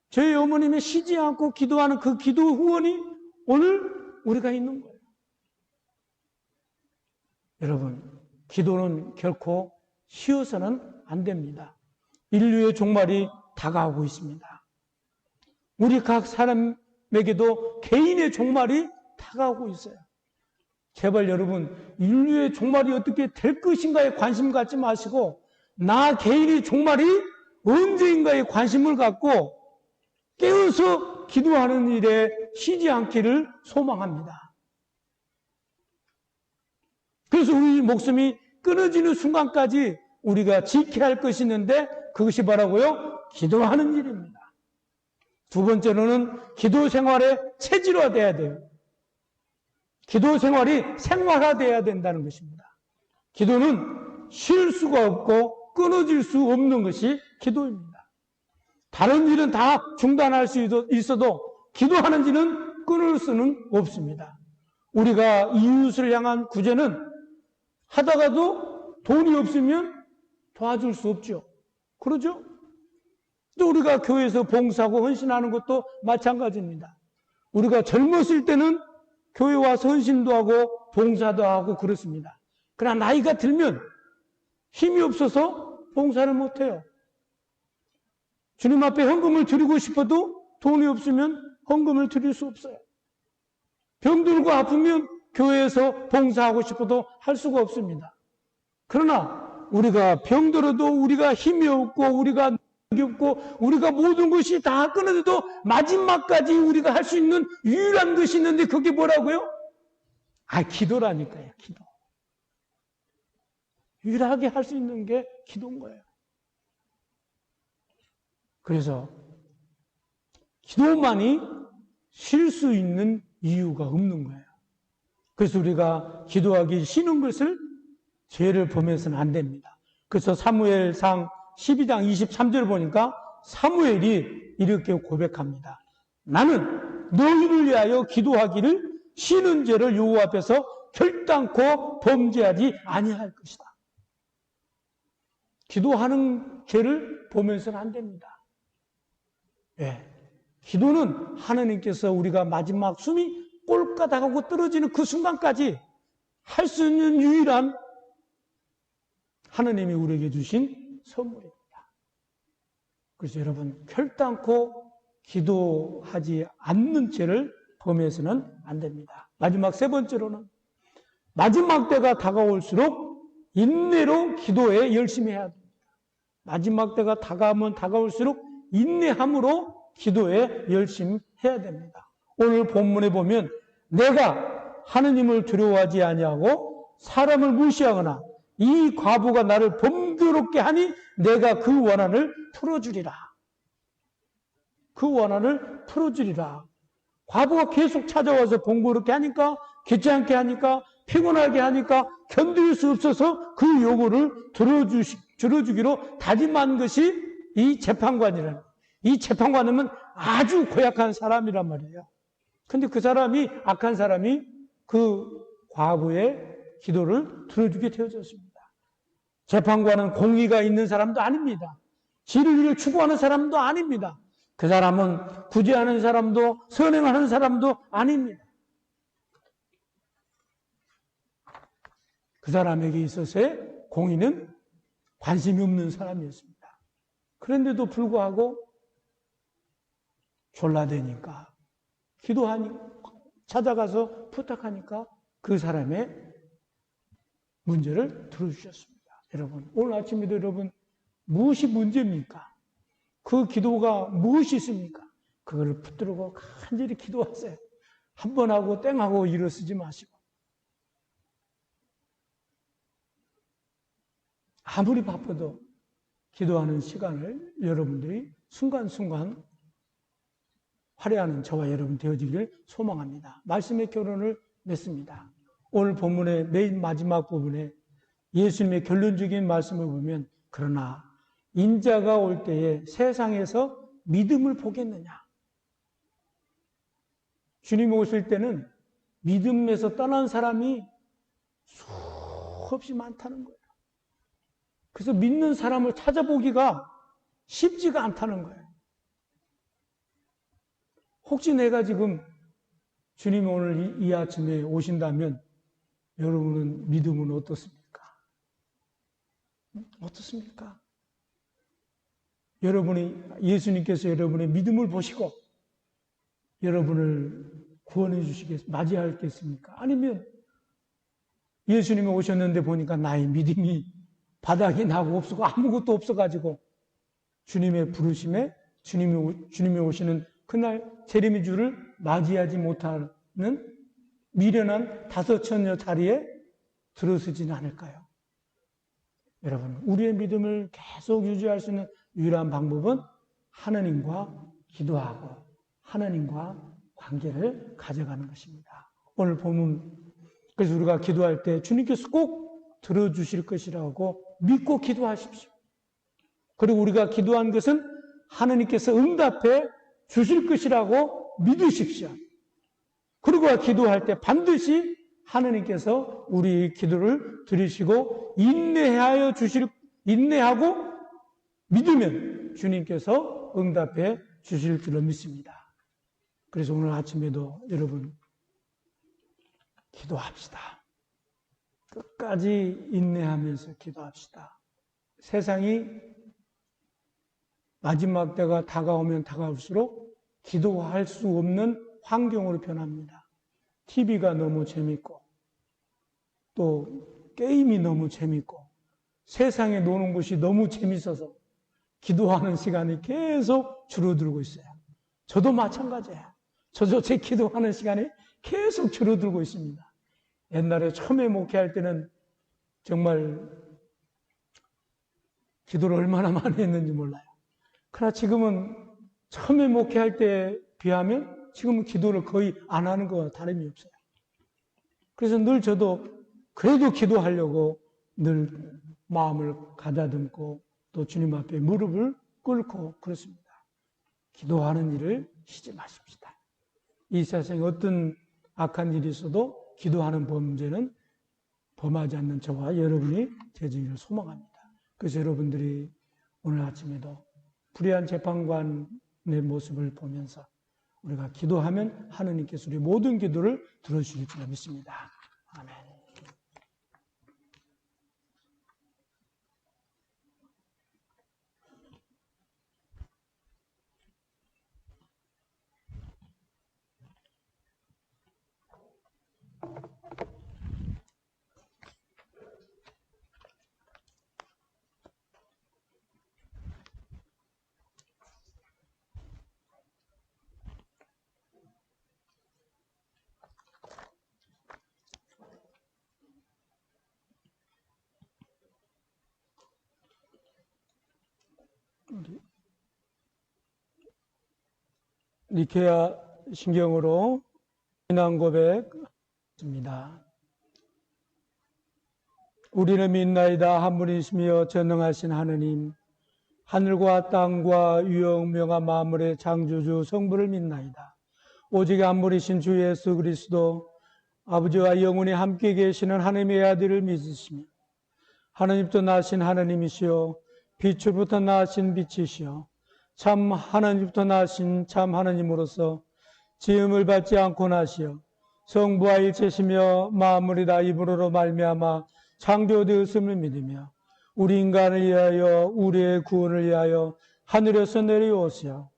저희 어머님이 쉬지 않고 기도하는 그 기도 후원이 오늘 우리가 있는 거예요. 여러분, 기도는 결코 쉬어서는 안 됩니다. 인류의 종말이 다가오고 있습니다. 우리 각 사람에게도 개인의 종말이 다가오고 있어요. 제발 여러분, 인류의 종말이 어떻게 될 것인가에 관심 갖지 마시고 나 개인의 종말이 언제인가에 관심을 갖고 깨어서 기도하는 일에 쉬지 않기를 소망합니다. 그래서 우리 목숨이 끊어지는 순간까지 우리가 지켜야 할 것이 있는데 그것이 뭐라고요? 기도하는 일입니다. 두 번째로는 기도 생활의 체질화돼야 돼요. 기도 생활이 생활화돼야 된다는 것입니다. 기도는 쉴 수가 없고 끊어질 수 없는 것이 기도입니다. 다른 일은 다 중단할 수 있어도 기도하는 일은 끊을 수는 없습니다. 우리가 이웃을 향한 구제는 하다가도 돈이 없으면 도와줄 수 없죠. 그러죠? 또 우리가 교회에서 봉사하고 헌신하는 것도 마찬가지입니다. 우리가 젊었을 때는 교회 와서 헌신도 하고 봉사도 하고 그렇습니다. 그러나 나이가 들면 힘이 없어서 봉사를 못해요. 주님 앞에 헌금을 드리고 싶어도 돈이 없으면 헌금을 드릴 수 없어요. 병들고 아프면 교회에서 봉사하고 싶어도 할 수가 없습니다. 그러나 우리가 병들어도 우리가 힘이 없고 우리가 없고 우리가 모든 것이 다 끊어져도 마지막까지 우리가 할 수 있는 유일한 것이 있는데 그게 뭐라고요? 기도라니까요. 기도. 유일하게 할 수 있는 게 기도인 거예요. 그래서 기도만이 쉴 수 있는 이유가 없는 거예요. 그래서 우리가 기도하기 쉬는 것을 죄를 범해서는 안 됩니다. 그래서 사무엘상 12장 23절 보니까 사무엘이 이렇게 고백합니다. 나는 너희를 위하여 기도하기를 쉬는 죄를 여호와 앞에서 결단코 범죄하지 아니할 것이다. 기도하는 죄를 범해서는 안 됩니다. 예. 기도는 하나님께서 우리가 마지막 숨이 꼴까닥하고 떨어지는 그 순간까지 할 수 있는 유일한 하나님이 우리에게 주신 선물입니다. 그래서 여러분 결단코 기도하지 않는 죄를 범해서는 안 됩니다. 마지막 세 번째로는 마지막 때가 다가올수록 인내로 기도에 열심히 해야 됩니다. 마지막 때가 다가오면 다가올수록 인내함으로 기도에 열심히 해야 됩니다. 오늘 본문에 보면 내가 하느님을 두려워하지 아니하고 사람을 무시하거나 이 과부가 나를 범교롭게 하니 내가 그 원한을 풀어주리라. 그 원한을 풀어주리라. 과부가 계속 찾아와서 번거롭게 하니까 귀찮게 하니까 피곤하게 하니까 견딜 수 없어서 그 요구를 들어주기로 다짐한 것이 이 재판관이라는 거예요. 이 재판관은 아주 고약한 사람이란 말이에요. 근데 그 사람이 악한 사람이 그 과부의 기도를 들어주게 되어졌습니다. 재판관은 공의가 있는 사람도 아닙니다. 진리를 추구하는 사람도 아닙니다. 그 사람은 구제하는 사람도 선행하는 사람도 아닙니다. 그 사람에게 있어서의 공의는 관심이 없는 사람이었습니다. 그런데도 불구하고 졸라대니까 기도하니까 찾아가서 부탁하니까 그 사람의 문제를 들어주셨습니다. 여러분 오늘 아침에도 여러분 무엇이 문제입니까? 그 기도가 무엇이 있습니까? 그걸 붙들고 간절히 기도하세요. 한 번 하고 땡하고 일어서지 마시고 아무리 바빠도 기도하는 시간을 여러분들이 순간순간 활용하는 저와 여러분 되어지기를 소망합니다. 말씀의 결론을 맺습니다. 오늘 본문의 맨 마지막 부분에 예수님의 결론적인 말씀을 보면 그러나 인자가 올 때에 세상에서 믿음을 보겠느냐. 주님이 오실 때는 믿음에서 떠난 사람이 수없이 많다는 거예요. 그래서 믿는 사람을 찾아보기가 쉽지가 않다는 거예요. 혹시 내가 지금 주님이 오늘 이 아침에 오신다면 여러분은 믿음은 어떻습니까? 어떻습니까? 예수님께서 여러분의 믿음을 보시고 여러분을 구원해 맞이하겠습니까? 아니면 예수님이 오셨는데 보니까 나의 믿음이 바닥이 나고 없고 아무것도 없어가지고 주님의 부르심에 주님이 오시는 그날 재림의 주를 맞이하지 못하는 미련한 다섯처녀 자리에 들어서지는 않을까요? 여러분, 우리의 믿음을 계속 유지할 수 있는 유일한 방법은 하나님과 기도하고 하나님과 관계를 가져가는 것입니다. 오늘 보면 그래서 우리가 기도할 때 주님께서 꼭 들어주실 것이라고 믿고 기도하십시오. 그리고 우리가 기도한 것은 하나님께서 응답해 주실 것이라고 믿으십시오. 그리고 기도할 때 반드시 하나님께서 우리 기도를 들으시고 인내하고 믿으면 주님께서 응답해 주실 줄로 믿습니다. 그래서 오늘 아침에도 여러분 기도합시다. 끝까지 인내하면서 기도합시다. 세상이 마지막 때가 다가오면 다가올수록 기도할 수 없는 환경으로 변합니다. TV가 너무 재밌고 또 게임이 너무 재밌고 세상에 노는 것이 너무 재밌어서 기도하는 시간이 계속 줄어들고 있어요. 저도 마찬가지예요. 저도 제 기도하는 시간이 계속 줄어들고 있습니다. 옛날에 처음에 목회할 때는 정말 기도를 얼마나 많이 했는지 몰라요. 그러나 지금은 처음에 목회할 때에 비하면 지금은 기도를 거의 안 하는 거와 다름이 없어요. 그래서 늘 저도 그래도 기도하려고 늘 마음을 가다듬고 또 주님 앞에 무릎을 꿇고 그렇습니다. 기도하는 일을 쉬지 마십시다. 이 세상에 어떤 악한 일이 있어도 기도하는 범죄는 범하지 않는 저와 여러분이 되시기를 소망합니다. 그래서 여러분들이 오늘 아침에도 불의한 재판관의 모습을 보면서 우리가 기도하면 하느님께서 우리 모든 기도를 들어주실 줄 믿습니다. 아멘. 니케아 신경으로 신앙 고백입니다. 우리는 믿나이다. 한 분이시며 전능하신 하느님, 하늘과 땅과 유영명한 만물의 창조주 성부를 믿나이다. 오직 한 분이신 주 예수 그리스도 아버지와 영원히 함께 계시는 하나님의 아들을 믿으시며 하나님부터 나신 하나님이시요 빛으로부터 나신 빛이시요 참 하나님부터 나신 참 하나님으로서 지음을 받지 않고 나시어 성부와 일체시며 만물이 다 이분으로 말미암아 창조되었음을 믿으며 우리 인간을 위하여 우리의 구원을 위하여 하늘에서 내려오시어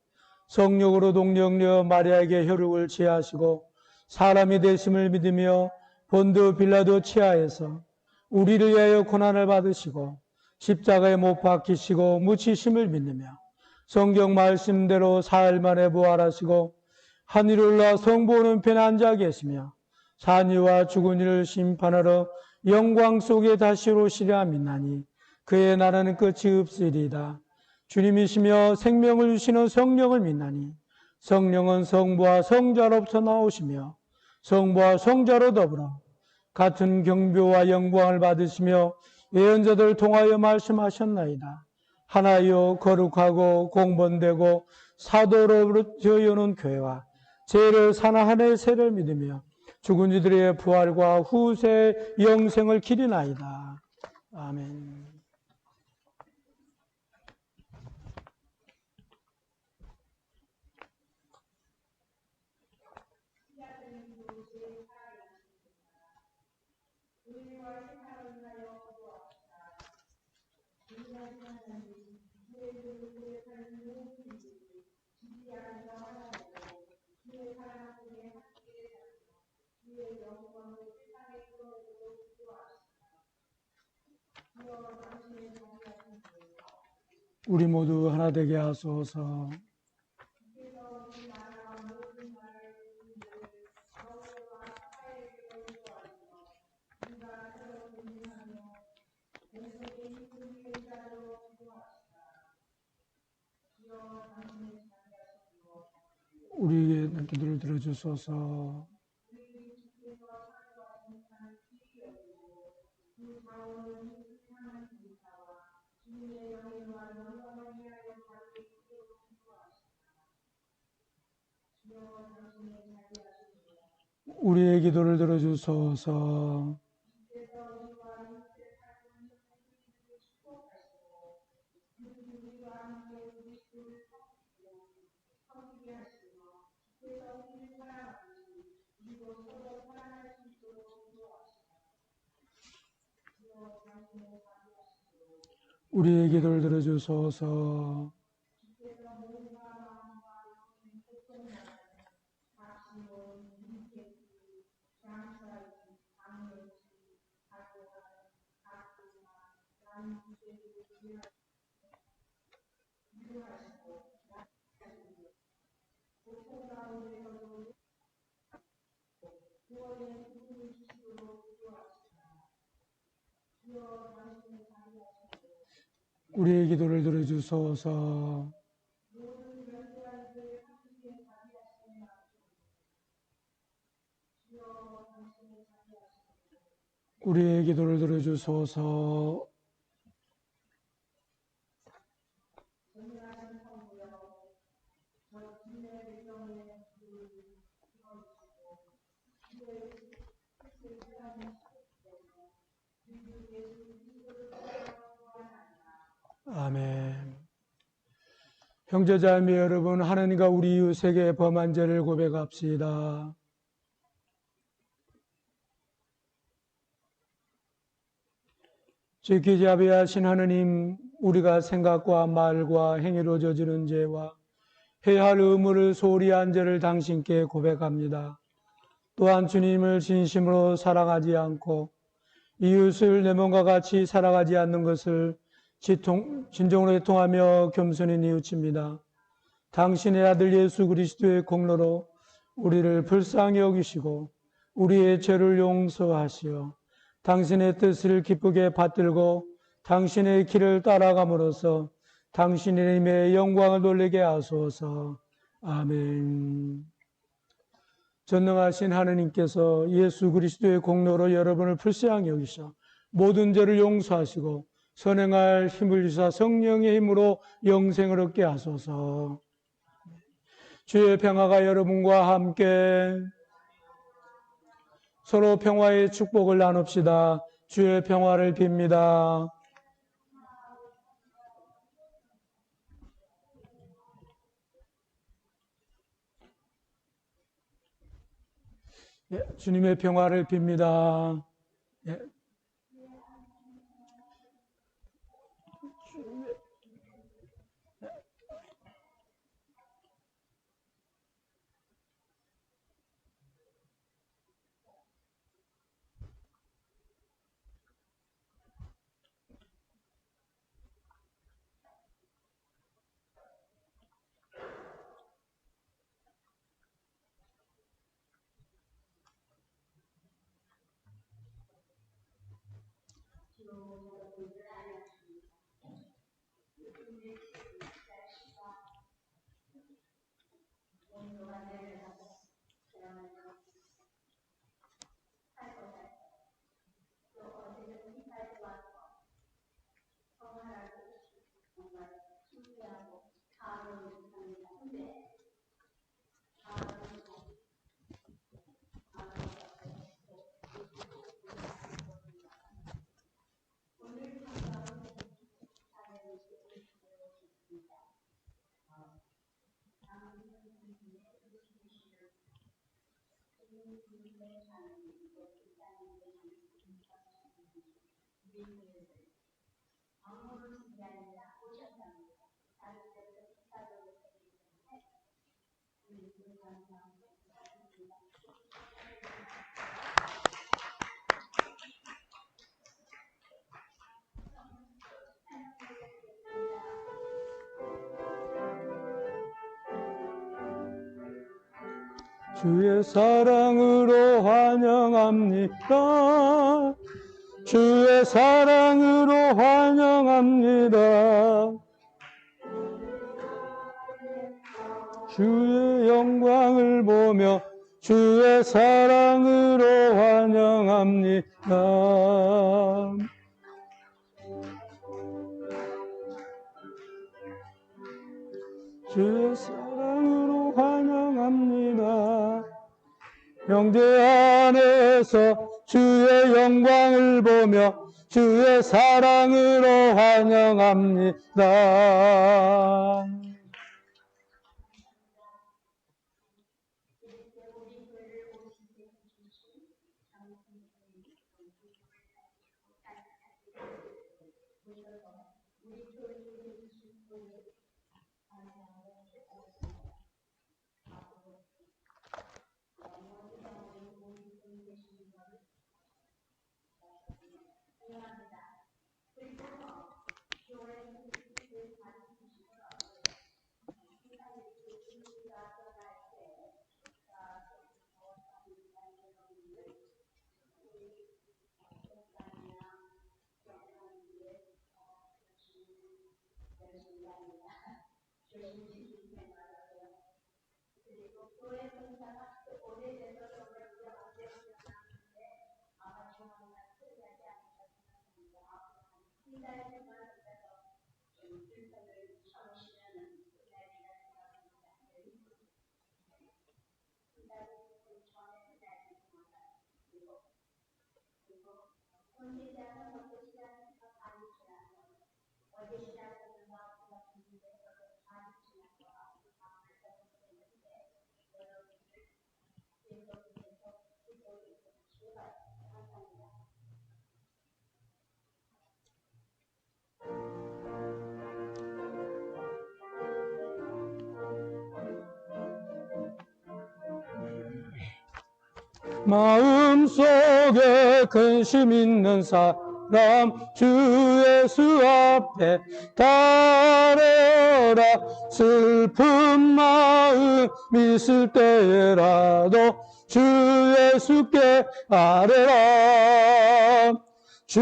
성령으로 동정녀 마리아에게 혈육을 취하시고 사람이 되심을 믿으며 본드 빌라도 치하에서 우리를 위하여 고난을 받으시고 십자가에 못 박히시고 묻히심을 믿으며 성경 말씀대로 사흘 만에 부활하시고 하늘에 올라 성부 오른편에 앉아 계시며 산이와 죽은 이를 심판하러 영광 속에 다시 오시리라 믿나니 그의 나라는 끝이 없으리이다. 주님이시며 생명을 주시는 성령을 믿나니 성령은 성부와 성자로부터 나오시며 성부와 성자로 더불어 같은 경배와 영광을 받으시며 예언자들 통하여 말씀하셨나이다. 하나요 거룩하고 공본되고 사도로 저여는 교회와 죄를 사나 하나의 세를 믿으며 죽은 이들의 부활과 후세 영생을 기리나이다. 아멘. 우리 모두 하나 되게 하소서. 우리의 기도를 들어주소서. 우리의 기도를 들어주소서. 우리의 기도를 들어주소서. 우리의 기도를 들어주소서. 우리의 기도를 들어주소서. 아멘. 형제자매 여러분, 하나님과 우리 이웃에게 범한 죄를 고백합시다. 지키 자비하신 하느님, 우리가 생각과 말과 행위로 저지른 죄와 해야 할 의무를 소홀히 한 죄를 당신께 고백합니다. 또한 주님을 진심으로 사랑하지 않고 이웃을 내 몸과 같이 살아가지 않는 것을 진정으로 애통하며 겸손히 뉘우칩니다. 당신의 아들 예수 그리스도의 공로로 우리를 불쌍히 여기시고 우리의 죄를 용서하시어 당신의 뜻을 기쁘게 받들고 당신의 길을 따라감으로써 당신의 이름의 영광을 돌리게 하소서. 아멘. 전능하신 하느님께서 예수 그리스도의 공로로 여러분을 불쌍히 여기셔 모든 죄를 용서하시고 선행할 힘을 주사 성령의 힘으로 영생을 얻게 하소서. 주의 평화가 여러분과 함께 서로 평화의 축복을 나눕시다. 주의 평화를 빕니다. 주님의 평화를 빕니다. 주의 사랑으로 환영합니다. 주의 사랑으로 환영합니다. 주의 영광을 보며 주의 사랑으로 환영합니다. 주의 사랑으로 환영합니다. 형제 안에서 주의 영광을 보며 주의 사랑으로 환영합니다. 마음속에 근심 있는 사람 주 예수 앞에 달아라. 슬픈 마음 있을 때라도 주 예수께 아뢰라. 주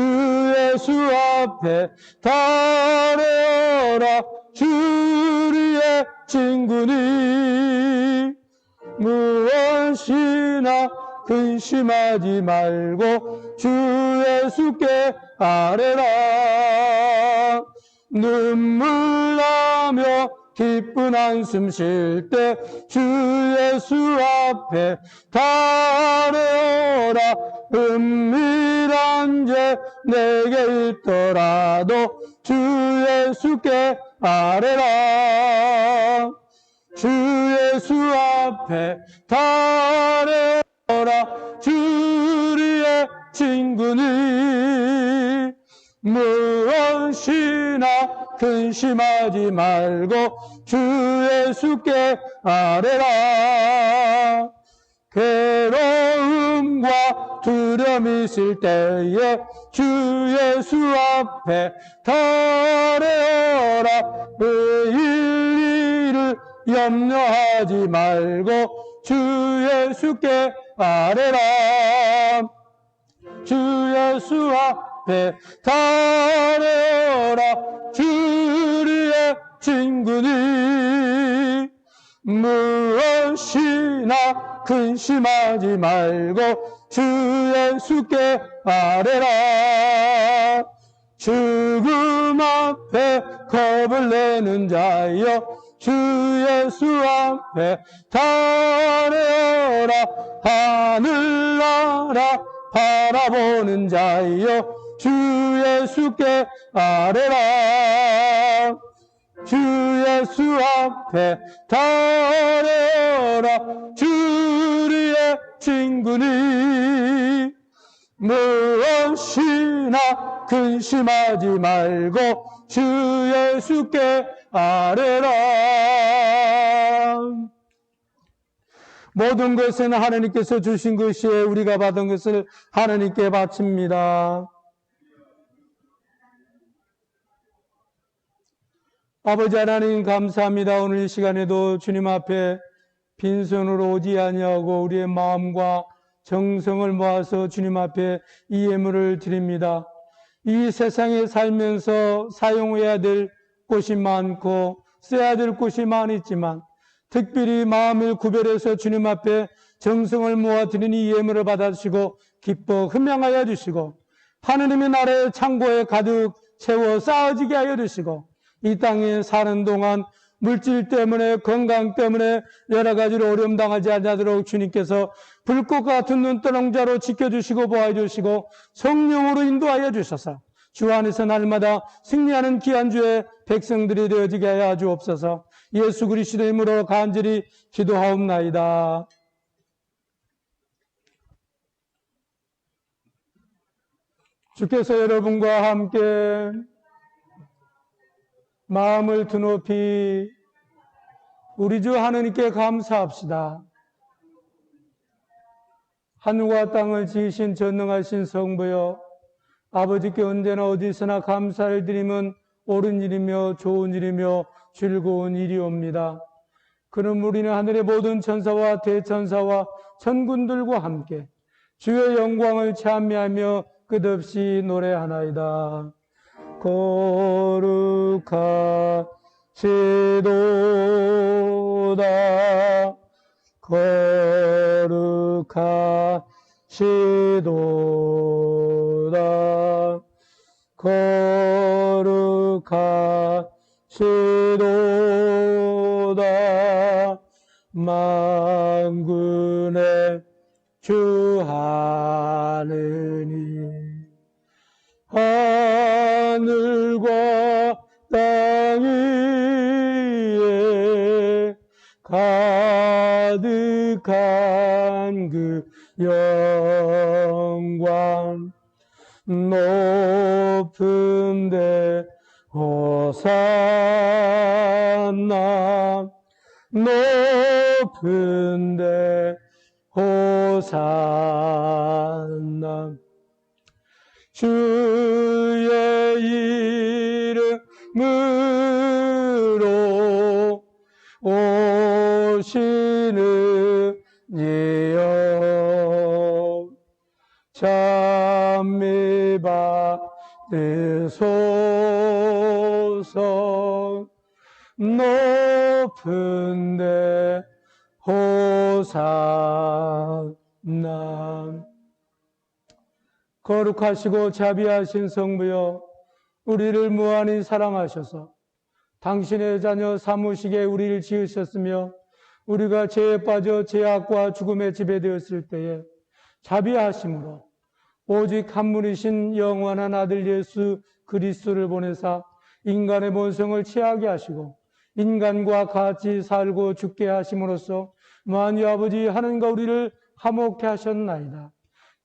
예수 앞에 달아라. 주리의 친구니 무엇이나 근심하지 말고 주 예수께 아뢰라. 눈물 나며 기쁜 한숨 쉴 때 주 예수 앞에 달아라. 은밀한 죄 내게 있더라도 주 예수께 아뢰라. 주 예수 앞에 달아라. 주리의 친구니 무엇이나 근심하지 말고 주 예수께 아뢰라. 괴로움과 두려움이 있을 때에 주 예수 앞에 달아라. 일일을 염려하지 말고 주 예수께 아뢰라. 주 예수 앞에 달아라. 주리의 친구니 무엇이나 근심하지 말고 주 예수께 아뢰라. 죽음 앞에 겁을 내는 자여 주 예수 앞에 달아라. 하늘나라 바라보는 자여 주 예수께 아뢰라. 주 예수 앞에 달아라. 주리의 친구니 무엇이나 근심하지 말고 주 예수께 아뢰라. 모든 것은 하나님께서 주신 것이에 우리가 받은 것을 하나님께 바칩니다. 아버지 하나님 감사합니다. 오늘 이 시간에도 주님 앞에 빈손으로 오지 아니하고 우리의 마음과 정성을 모아서 주님 앞에 이 예물을 드립니다. 이 세상에 살면서 사용해야 될 곳이 많고 써야 될 곳이 많았지만 특별히 마음을 구별해서 주님 앞에 정성을 모아 드리는 이 예물을 받아주시고 기뻐 흠양하여 주시고 하느님의 나라의 창고에 가득 채워 쌓아지게 하여 주시고 이 땅에 사는 동안 물질 때문에 건강 때문에 여러 가지로 어려움 당하지 않도록 주님께서 불꽃 같은 눈두렁자로 지켜주시고 보아주시고 성령으로 인도하여 주셔서 주 안에서 날마다 승리하는 귀한 주의 백성들이 되어지게 하여 주옵소서. 예수 그리스도의 이름으로 간절히 기도하옵나이다. 주께서 여러분과 함께 마음을 드높이 우리 주 하느님께 감사합시다. 하늘과 땅을 지으신 전능하신 성부여, 아버지께 언제나 어디서나 감사를 드리면 옳은 일이며 좋은 일이며 즐거운 일이옵니다. 그럼 우리는 하늘의 모든 천사와 대천사와 천군들과 함께 주의 영광을 찬미하며 끝없이 노래하나이다. 거룩하시도다 거룩하시도다 거룩하시도다 만군의 주 하느님 하늘과 땅 위에 가득한 그 영광 높은 데 호산나 높은 데 호산나 주의 이름으로 오시는 이여 찬미 받으소서 높은 데 호산나 거룩하시고 자비하신 성부여 우리를 무한히 사랑하셔서 당신의 자녀 삼으시게 우리를 지으셨으며 우리가 죄에 빠져 죄악과 죽음에 지배되었을 때에 자비하심으로 오직 한 분이신 영원한 아들 예수 그리스도를 보내사 인간의 본성을 취하게 하시고 인간과 같이 살고 죽게 하심으로써 만유 아버지 하나님과 우리를 화목케 하셨나이다.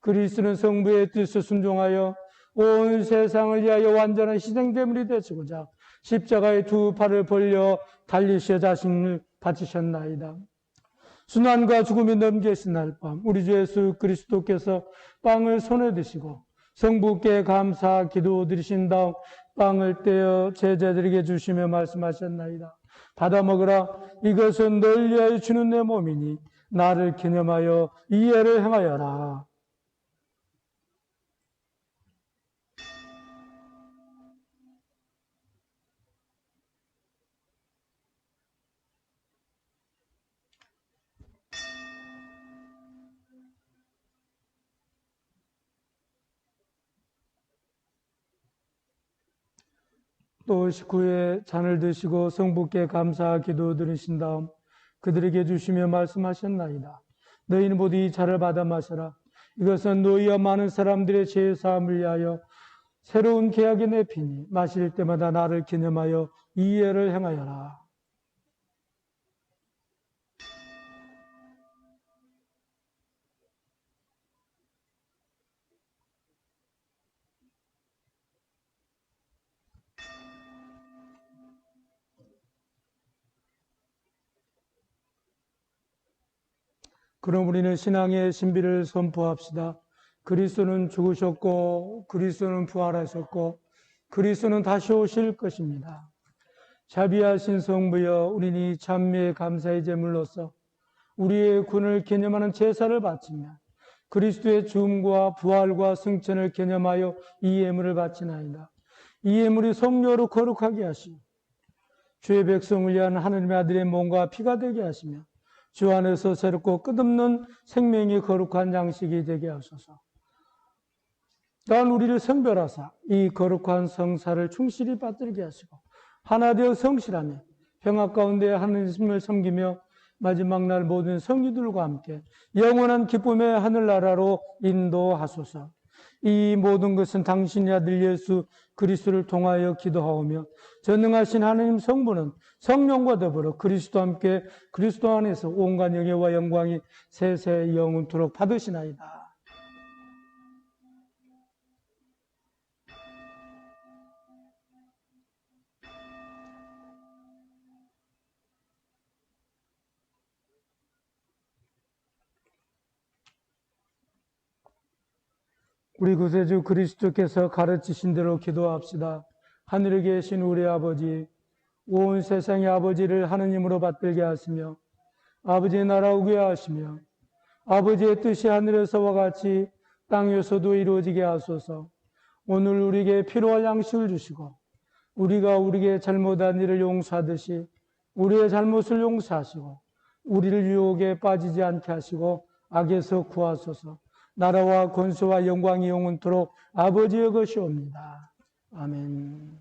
그리스도는 성부의 뜻을 순종하여 온 세상을 위하여 완전한 희생제물이 되시고자 십자가의 두 팔을 벌려 달리셔 자신을 바치셨나이다. 순환과 죽음이 넘겨진 날 밤 우리 주 예수 그리스도께서 빵을 손에 드시고 성부께 감사 기도 드리신 다음 빵을 떼어 제자들에게 주시며 말씀하셨나이다. 받아 먹으라. 이것은 널 위하여 주는 내 몸이니 나를 기념하여 이해를 행하여라. 또 식후에 잔을 드시고 성부께 감사 기도 드리신 다음 그들에게 주시며 말씀하셨나이다. 너희는 모두 이 잔을 받아 마셔라. 이것은 너희와 많은 사람들의 죄 사함을 위하여 새로운 계약의 내 피니 마실 때마다 나를 기념하여 이해를 행하여라. 그럼 우리는 신앙의 신비를 선포합시다. 그리스도는 죽으셨고 그리스도는 부활하셨고 그리스도는 다시 오실 것입니다. 자비하신 성부여 우리는 이 찬미의 감사의 제물로서 우리의 군을 개념하는 제사를 바치며 그리스도의 죽음과 부활과 승천을 개념하여 이 예물을 바치나이다. 이 예물이 성령으로 거룩하게 하시며 주의 백성을 위한 하느님의 아들의 몸과 피가 되게 하시며 주 안에서 새롭고 끝없는 생명이 거룩한 양식이 되게 하소서. 또한 우리를 성별하사 이 거룩한 성사를 충실히 받들게 하시고 하나 되어 성실하며 평화 가운데 하느님을 섬기며 마지막 날 모든 성도들과 함께 영원한 기쁨의 하늘나라로 인도하소서. 이 모든 것은 당신의 아들 예수 그리스도를 통하여 기도하오며 전능하신 하나님 성부는 성령과 더불어 그리스도와 함께 그리스도 안에서 온갖 영예와 영광이 세세 영원토록 받으시나이다. 우리 구세주 그리스도께서 가르치신 대로 기도합시다. 하늘에 계신 우리 아버지, 온 세상의 아버지를 하느님으로 받들게 하시며 아버지의 나라 오게 하시며 아버지의 뜻이 하늘에서와 같이 땅에서도 이루어지게 하소서. 오늘 우리에게 필요할 양식을 주시고 우리가 우리에게 잘못한 일을 용서하듯이 우리의 잘못을 용서하시고 우리를 유혹에 빠지지 않게 하시고 악에서 구하소서. 나라와 권세와 영광이 영원토록 아버지의 것이옵니다. 아멘.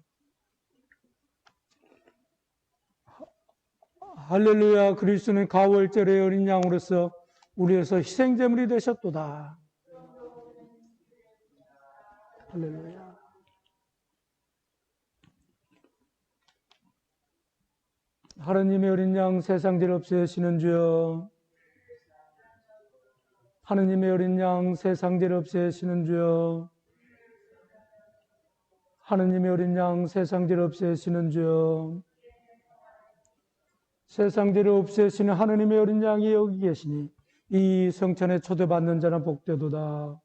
할렐루야. 그리스도는 가월절의 어린 양으로서 우리에서 희생제물이 되셨도다. 할렐루야. 하느님의 어린 양 세상 죄를 없애시는 주여, 하느님의 어린 양 세상 죄를 없애시는 주여, 하느님의 어린 양 세상 죄를 없애시는 주여, 세상 죄를 없애시는 하느님의 어린 양이 여기 계시니 이 성천에 초대받는 자는 복되도다.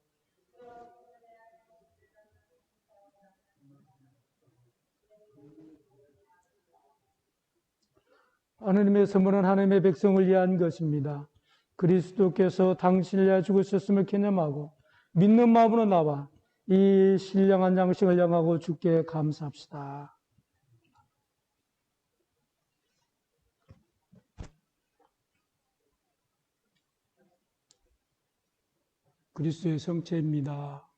하느님의 선물은 하느님의 백성을 위한 것입니다. 그리스도께서 당신을 위하여 죽으셨음을 기념하고 믿는 마음으로 나와 이 신령한 양식을 향하고 주께 감사합시다. 그리스도의 성체입니다.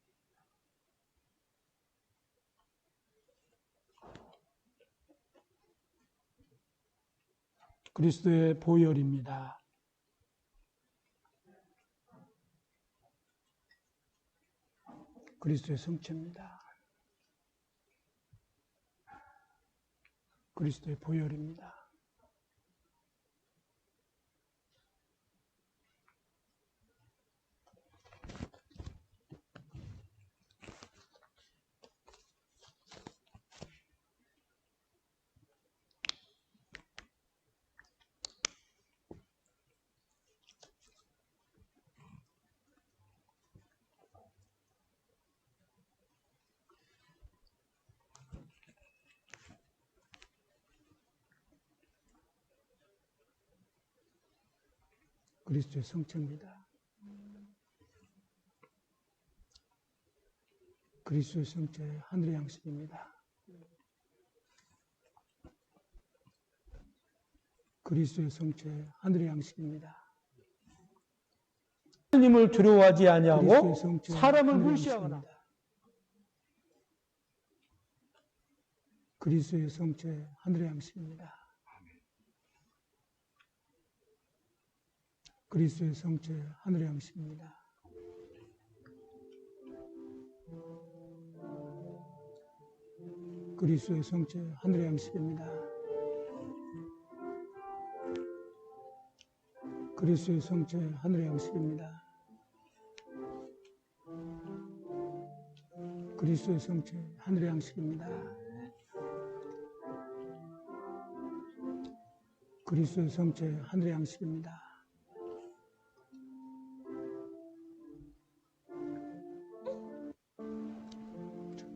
그리스도의 보혈입니다. 그리스도의 성체입니다. 그리스도의 보혈입니다. 그리스도의 성체입니다. 그리스도의 성체, 하늘의 양식입니다. 그리스도의 성체, 하늘의 양식입니다. 하나님을 두려워하지 아니하고 사람을 무시하거나 그리스도의 성체, 하늘의 양식입니다. 그리스도의 성체, 하늘의 양식입니다. 그리스도의 성체, 하늘의 양식입니다. 그리스도의 성체, 하늘의 양식입니다. 그리스도의 성체, 하늘의 양식입니다. 그리스도의 성체, 하늘의 양식입니다.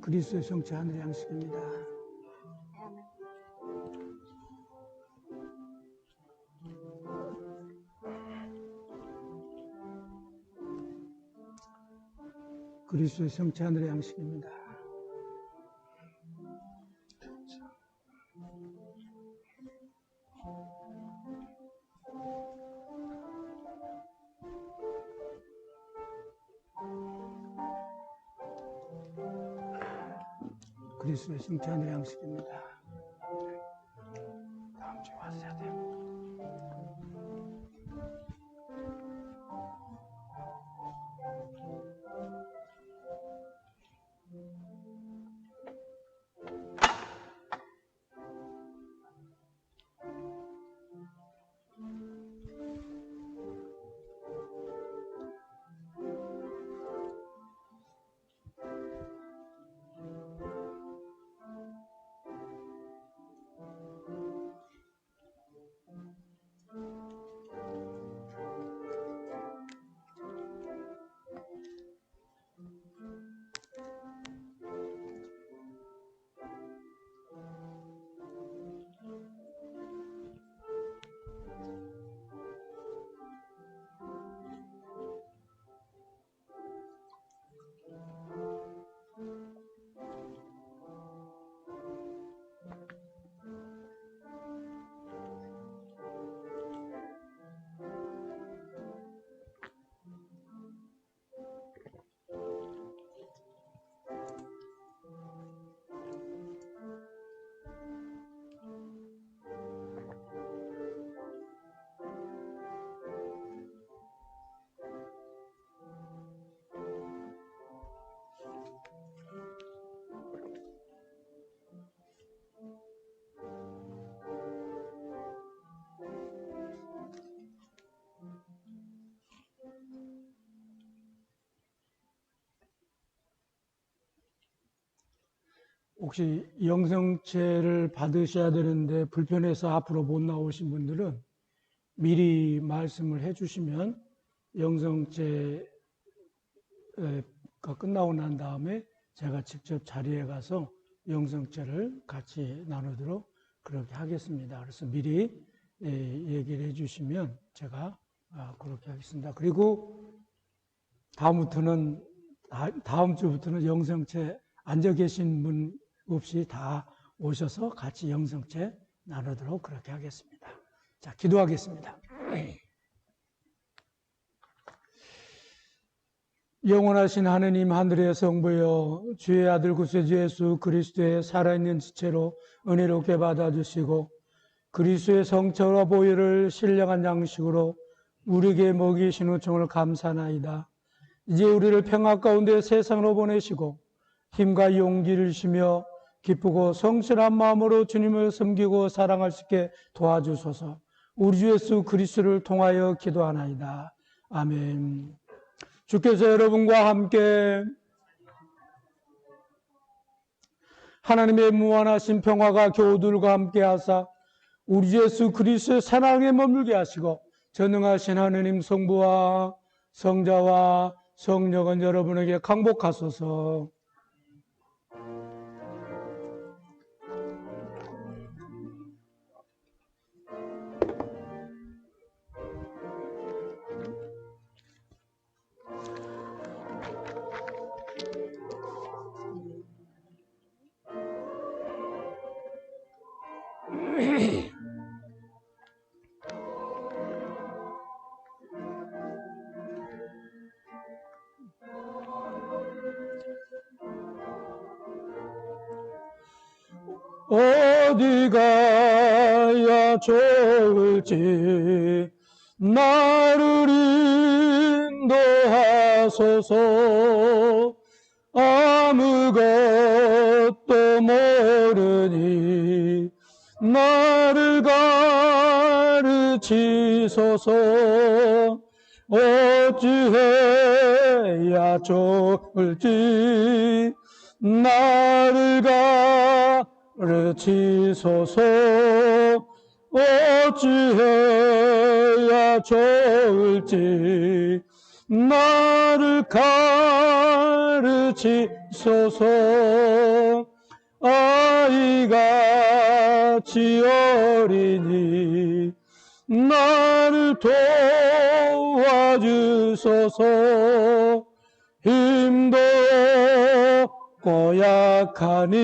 그리스도의 성체, 하늘의 양식입니다. 그리스도의 성체 하늘의 양식입니다. 그리스도의 성체 하늘의 양식입니다. 다음 주에 와서 해야 돼요. 혹시 영성체를 받으셔야 되는데 불편해서 앞으로 못 나오신 분들은 미리 말씀을 해주시면 영성체가 끝나고 난 다음에 제가 직접 자리에 가서 영성체를 같이 나누도록 그렇게 하겠습니다. 그래서 미리 얘기를 해주시면 제가 그렇게 하겠습니다. 그리고 다음 주부터는 영성체 앉아 계신 분 없이 다 오셔서 같이 영성체 나누도록 그렇게 하겠습니다. 자, 기도하겠습니다. 영원하신 하느님 하늘의 성부여, 주의 아들 구세주 예수 그리스도의 살아있는 지체로 은혜롭게 받아주시고 그리스도의 성처와 보혈을 신령한 양식으로 우리에게 먹이신 은총을 감사하나이다. 이제 우리를 평화 가운데 세상으로 보내시고 힘과 용기를 주시며 기쁘고 성실한 마음으로 주님을 섬기고 사랑할 수 있게 도와주소서. 우리 주 예수 그리스도를 통하여 기도하나이다. 아멘. 주께서 여러분과 함께 하나님의 무한하신 평화가 교우들과 함께 하사 우리 주 예수 그리스도의 사랑에 머물게 하시고 전능하신 하느님 성부와 성자와 성령은 여러분에게 강복하소서. 어디 가야 좋을지 나를 인도하소서. 아무것도 모르니 나를 가르치소서. 어찌해야 좋을지 나를 가르치소서. 어찌해야 좋을지 나를 가르치소서. 아이같이 어리니 나를 도와주소서. 힘도 고약하니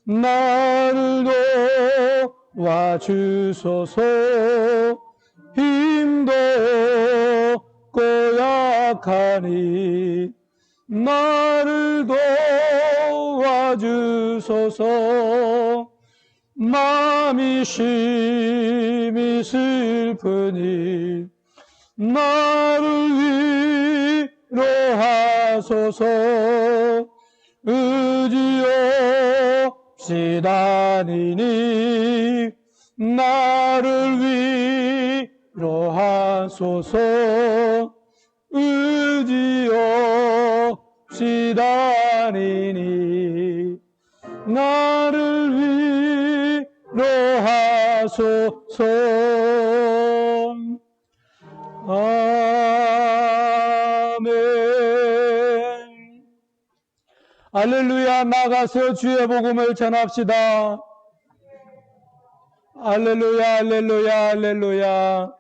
나를 도와주소서. 힘도 고약하니 나를 도와주소서. 마음이 심히 슬프니 나를 위로하소서. 의지 없이 다니니 나를 위로하소서. 의지 없이 다니니 나를 위로하소서. 아멘. 할렐루야. 나가서 주의 복음을 전합시다. 할렐루야, 할렐루야, 할렐루야.